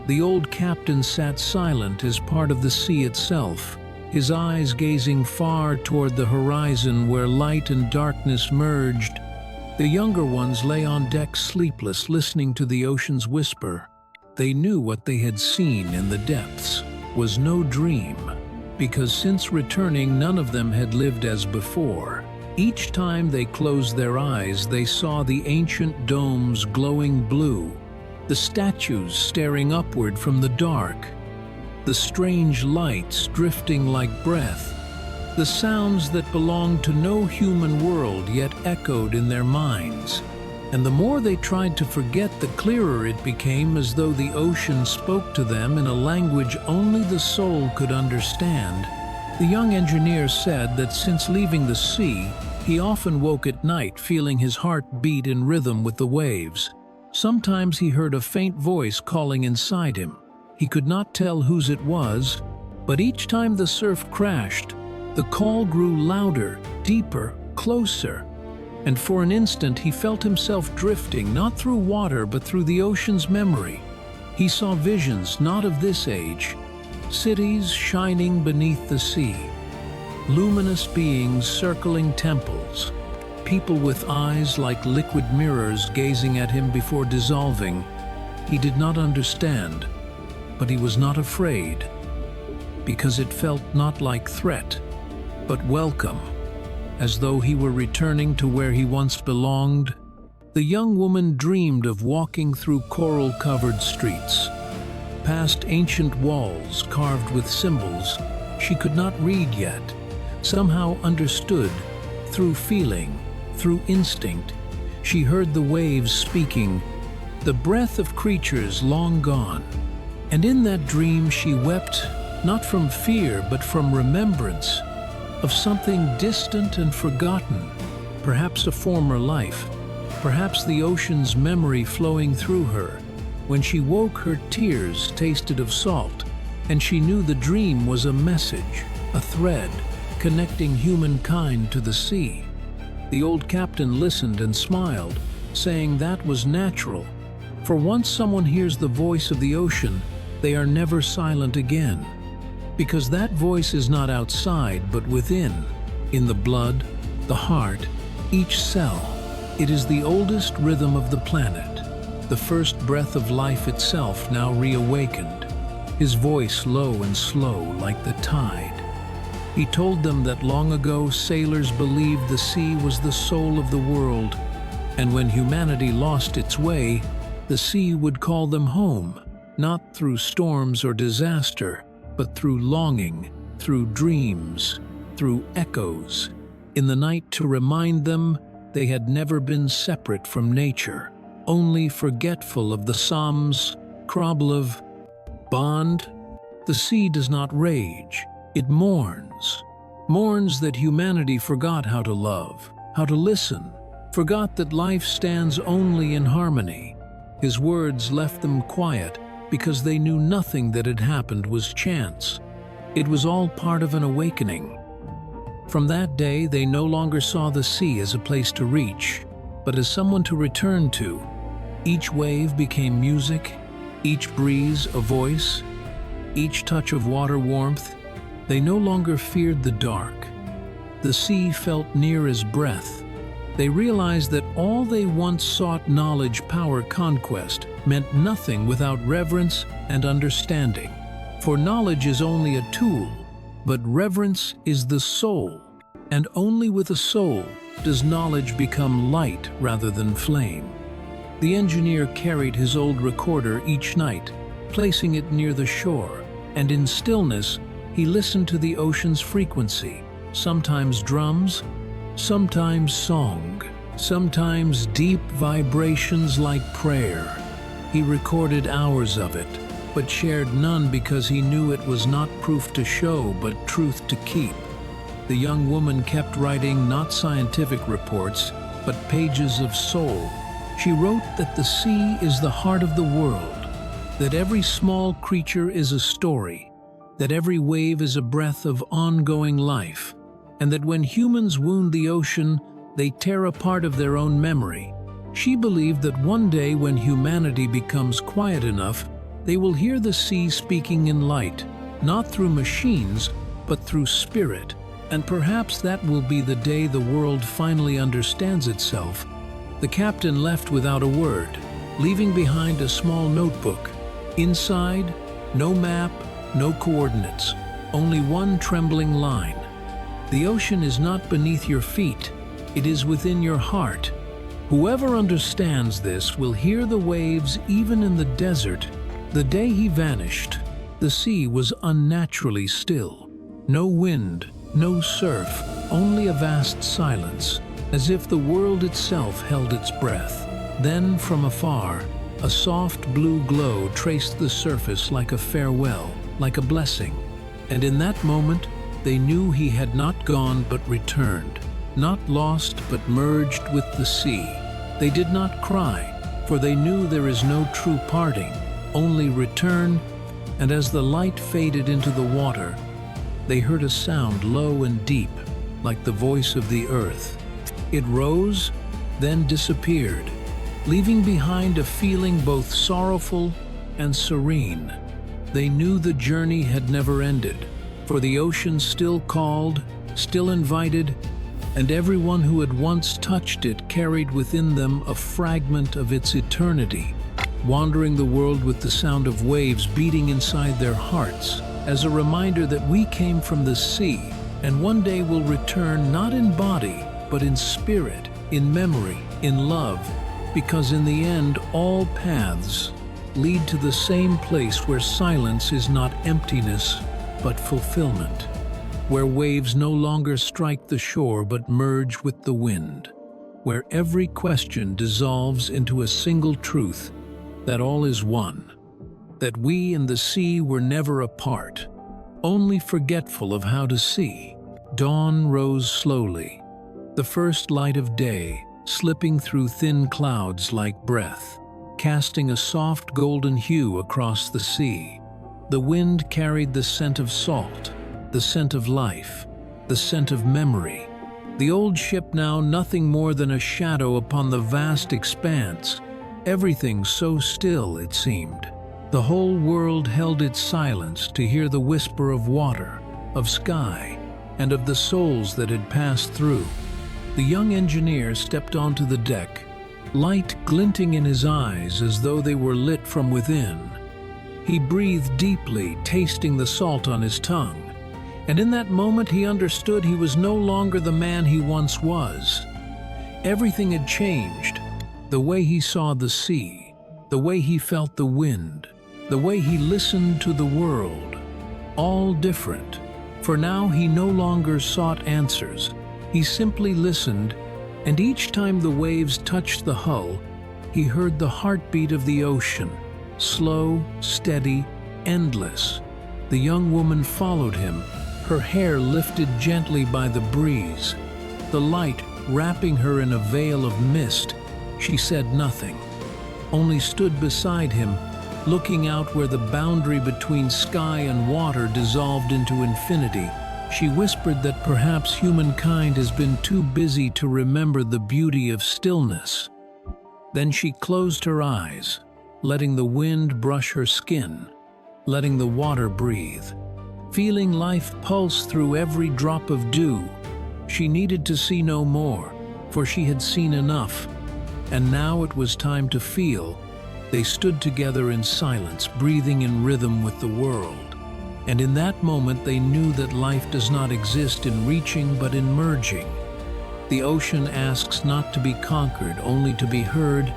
The old captain sat silent as part of the sea itself, his eyes gazing far toward the horizon where light and darkness merged. The younger ones lay on deck sleepless, listening to the ocean's whisper. They knew what they had seen in the depths was no dream, because since returning none of them had lived as before. Each time they closed their eyes, they saw the ancient domes glowing blue, the statues staring upward from the dark, the strange lights drifting like breath, the sounds that belonged to no human world yet echoed in their minds. And the more they tried to forget, the clearer it became, as though the ocean spoke to them in a language only the soul could understand. The young engineer said that since leaving the sea, he often woke at night feeling his heart beat in rhythm with the waves. Sometimes he heard a faint voice calling inside him. He could not tell whose it was, but each time the surf crashed, the call grew louder, deeper, closer. And for an instant he felt himself drifting, not through water but through the ocean's memory. He saw visions not of this age, cities shining beneath the sea, luminous beings circling temples, people with eyes like liquid mirrors gazing at him before dissolving. He did not understand, but he was not afraid, because it felt not like threat, but welcome, as though he were returning to where he once belonged. The young woman dreamed of walking through coral-covered streets, past ancient walls carved with symbols she could not read yet, somehow understood, through feeling, through instinct. She heard the waves speaking, the breath of creatures long gone. And in that dream she wept, not from fear but from remembrance, of something distant and forgotten, perhaps a former life, perhaps the ocean's memory flowing through her. When she woke, her tears tasted of salt, and she knew the dream was a message, a thread, connecting humankind to the sea. The old captain listened and smiled, saying that was natural. For once someone hears the voice of the ocean, they are never silent again. Because that voice is not outside, but within, in the blood, the heart, each cell. It is the oldest rhythm of the planet, the first breath of life itself now reawakened, his voice low and slow like the tide. He told them that long ago sailors believed the sea was the soul of the world, and when humanity lost its way, the sea would call them home, not through storms or disaster, but through longing, through dreams, through echoes, in the night to remind them they had never been separate from nature, only forgetful of the Psalms, Krablov, bond. The sea does not rage, it mourns that humanity forgot how to love, how to listen, forgot that life stands only in harmony. His words left them quiet because they knew nothing that had happened was chance. It was all part of an awakening. From that day, they no longer saw the sea as a place to reach, but as someone to return to. Each wave became music, each breeze a voice, each touch of water warmth. They no longer feared the dark. The sea felt near as breath. They realized that all they once sought, knowledge, power, conquest, meant nothing without reverence and understanding. For knowledge is only a tool, but reverence is the soul, and only with a soul does knowledge become light rather than flame. The engineer carried his old recorder each night, placing it near the shore, and in stillness he listened to the ocean's frequency, sometimes drums, sometimes song, sometimes deep vibrations like prayer. He recorded hours of it, but shared none because he knew it was not proof to show, but truth to keep. The young woman kept writing not scientific reports, but pages of soul. She wrote that the sea is the heart of the world, that every small creature is a story, that every wave is a breath of ongoing life, and that when humans wound the ocean, they tear a part of their own memory. She believed that one day when humanity becomes quiet enough, they will hear the sea speaking in light, not through machines, but through spirit. And perhaps that will be the day the world finally understands itself. The captain left without a word, leaving behind a small notebook. Inside, no map, no coordinates, only one trembling line. The ocean is not beneath your feet, it is within your heart. Whoever understands this will hear the waves even in the desert. The day he vanished, the sea was unnaturally still. No wind, no surf, only a vast silence, as if the world itself held its breath. Then, from afar, a soft blue glow traced the surface like a farewell, like a blessing. And in that moment, they knew he had not gone but returned, not lost but merged with the sea. They did not cry, for they knew there is no true parting, only return, and as the light faded into the water, they heard a sound low and deep, like the voice of the earth. It rose, then disappeared, leaving behind a feeling both sorrowful and serene. They knew the journey had never ended, for the ocean still called, still invited, and everyone who had once touched it carried within them a fragment of its eternity, wandering the world with the sound of waves beating inside their hearts, as a reminder that we came from the sea and one day will return not in body, but in spirit, in memory, in love, because in the end all paths lead to the same place where silence is not emptiness, but fulfillment, where waves no longer strike the shore but merge with the wind, where every question dissolves into a single truth, that all is one, that we and the sea were never apart, only forgetful of how to see. Dawn rose slowly, the first light of day slipping through thin clouds like breath, casting a soft golden hue across the sea. The wind carried the scent of salt, the scent of life, the scent of memory. The old ship now nothing more than a shadow upon the vast expanse, everything so still it seemed. The whole world held its silence to hear the whisper of water, of sky, and of the souls that had passed through. The young engineer stepped onto the deck, light glinting in his eyes as though they were lit from within. He breathed deeply, tasting the salt on his tongue, and in that moment he understood he was no longer the man he once was. Everything had changed. The way he saw the sea, the way he felt the wind, the way he listened to the world, all different. For now he no longer sought answers. He simply listened, and each time the waves touched the hull, he heard the heartbeat of the ocean, slow, steady, endless. The young woman followed him, her hair lifted gently by the breeze. The light wrapping her in a veil of mist, she said nothing, only stood beside him, looking out where the boundary between sky and water dissolved into infinity. She whispered that perhaps humankind has been too busy to remember the beauty of stillness. Then she closed her eyes, letting the wind brush her skin, letting the water breathe, feeling life pulse through every drop of dew. She needed to see no more, for she had seen enough. And now it was time to feel. They stood together in silence, breathing in rhythm with the world. And in that moment they knew that life does not exist in reaching but in merging. The ocean asks not to be conquered, only to be heard,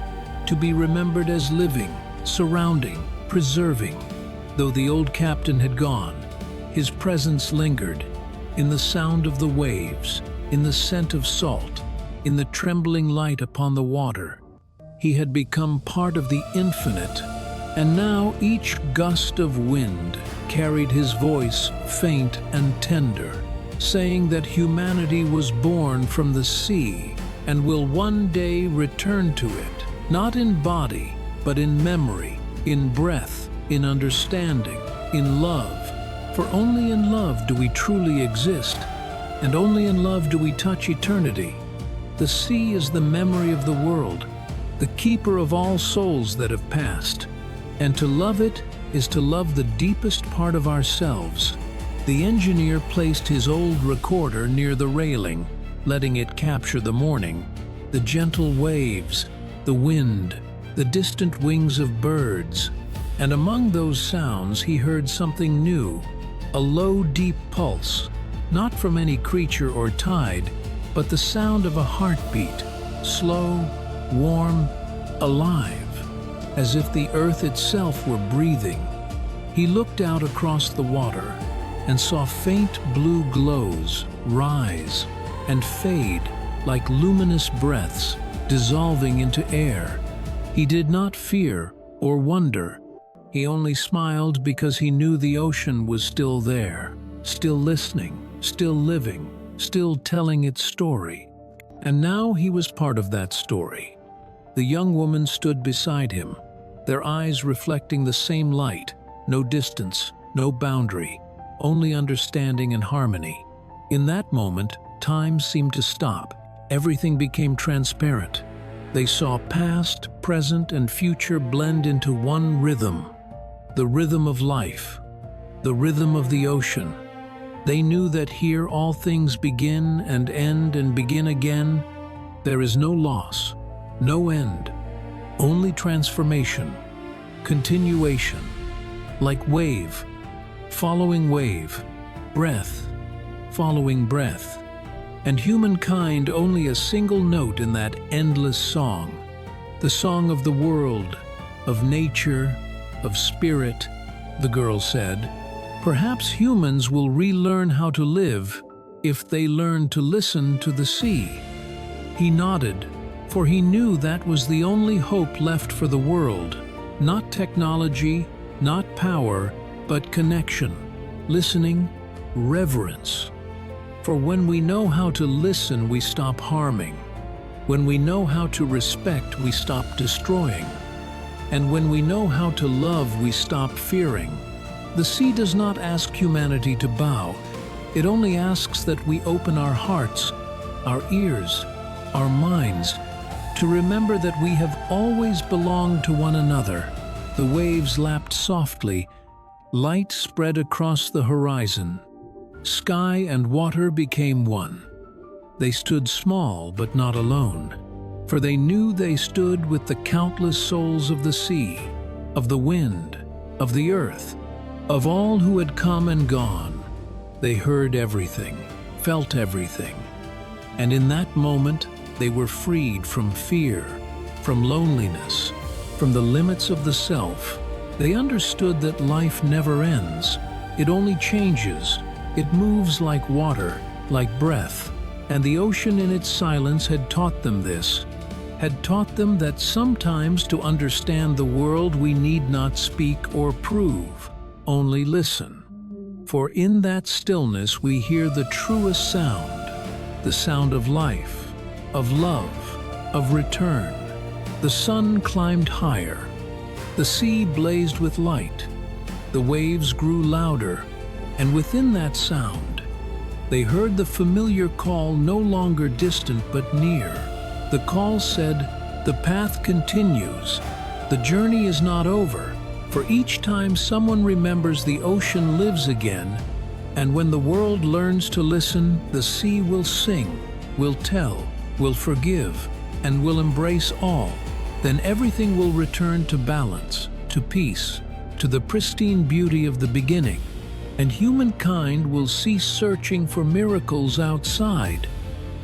to be remembered as living, surrounding, preserving. Though the old captain had gone, his presence lingered, in the sound of the waves, in the scent of salt, in the trembling light upon the water. He had become part of the infinite, and now each gust of wind carried his voice faint and tender, saying that humanity was born from the sea and will one day return to it, not in body, but in memory, in breath, in understanding, in love. For only in love do we truly exist, and only in love do we touch eternity. The sea is the memory of the world, the keeper of all souls that have passed, and to love it is to love the deepest part of ourselves. The engineer placed his old recorder near the railing, letting it capture the morning, the gentle waves, the wind, the distant wings of birds. And among those sounds he heard something new, a low, deep pulse, not from any creature or tide, but the sound of a heartbeat, slow, warm, alive, as if the earth itself were breathing. He looked out across the water and saw faint blue glows rise and fade like luminous breaths dissolving into air. He did not fear or wonder. He only smiled because he knew the ocean was still there, still listening, still living, still telling its story. And now he was part of that story. The young woman stood beside him, their eyes reflecting the same light, no distance, no boundary, only understanding and harmony. In that moment, time seemed to stop. Everything became transparent. They saw past, present, and future blend into one rhythm. The rhythm of life, the rhythm of the ocean. They knew that here all things begin and end and begin again. There is no loss, no end, only transformation, continuation, like wave, following wave, breath, following breath, and humankind only a single note in that endless song, the song of the world, of nature, of spirit. The girl said, "Perhaps humans will relearn how to live if they learn to listen to the sea." He nodded, for he knew that was the only hope left for the world. Not technology, not power, but connection, listening, reverence. For when we know how to listen, we stop harming. When we know how to respect, we stop destroying. And when we know how to love, we stop fearing. The sea does not ask humanity to bow. It only asks that we open our hearts, our ears, our minds, to remember that we have always belonged to one another. The waves lapped softly. Light spread across the horizon. Sky and water became one. They stood small but not alone, for they knew they stood with the countless souls of the sea, of the wind, of the earth, of all who had come and gone. They heard everything, felt everything, and in that moment they were freed from fear, from loneliness, from the limits of the self. They understood that life never ends. It only changes. It moves like water, like breath. And the ocean in its silence had taught them this, had taught them that sometimes to understand the world we need not speak or prove, only listen. For in that stillness we hear the truest sound, the sound of life, of love, of return. The sun climbed higher. The sea blazed with light. The waves grew louder, and within that sound, they heard the familiar call no longer distant but near. The call said, "The path continues. The journey is not over." For each time someone remembers, the ocean lives again, and when the world learns to listen, the sea will sing, will tell, will forgive, and will embrace all. Then everything will return to balance, to peace, to the pristine beauty of the beginning, and humankind will cease searching for miracles outside,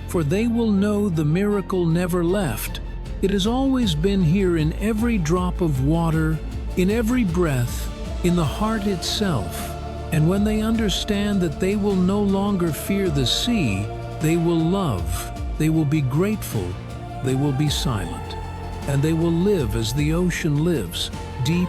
for they will know the miracle never left. It has always been here in every drop of water, in every breath, in the heart itself. And when they understand that they will no longer fear the sea, they will love, they will be grateful, they will be silent, and they will live as the ocean lives, deep,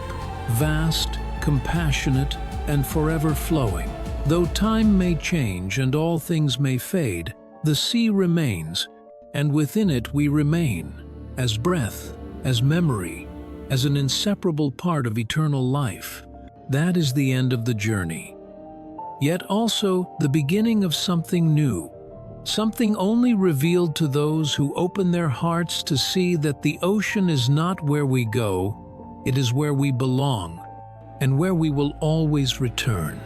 vast, compassionate, and forever flowing. Though time may change and all things may fade, the sea remains, and within it we remain, as breath, as memory, as an inseparable part of eternal life. That is the end of the journey, yet also the beginning of something new, something only revealed to those who open their hearts to see that the ocean is not where we go, it is where we belong, and where we will always return.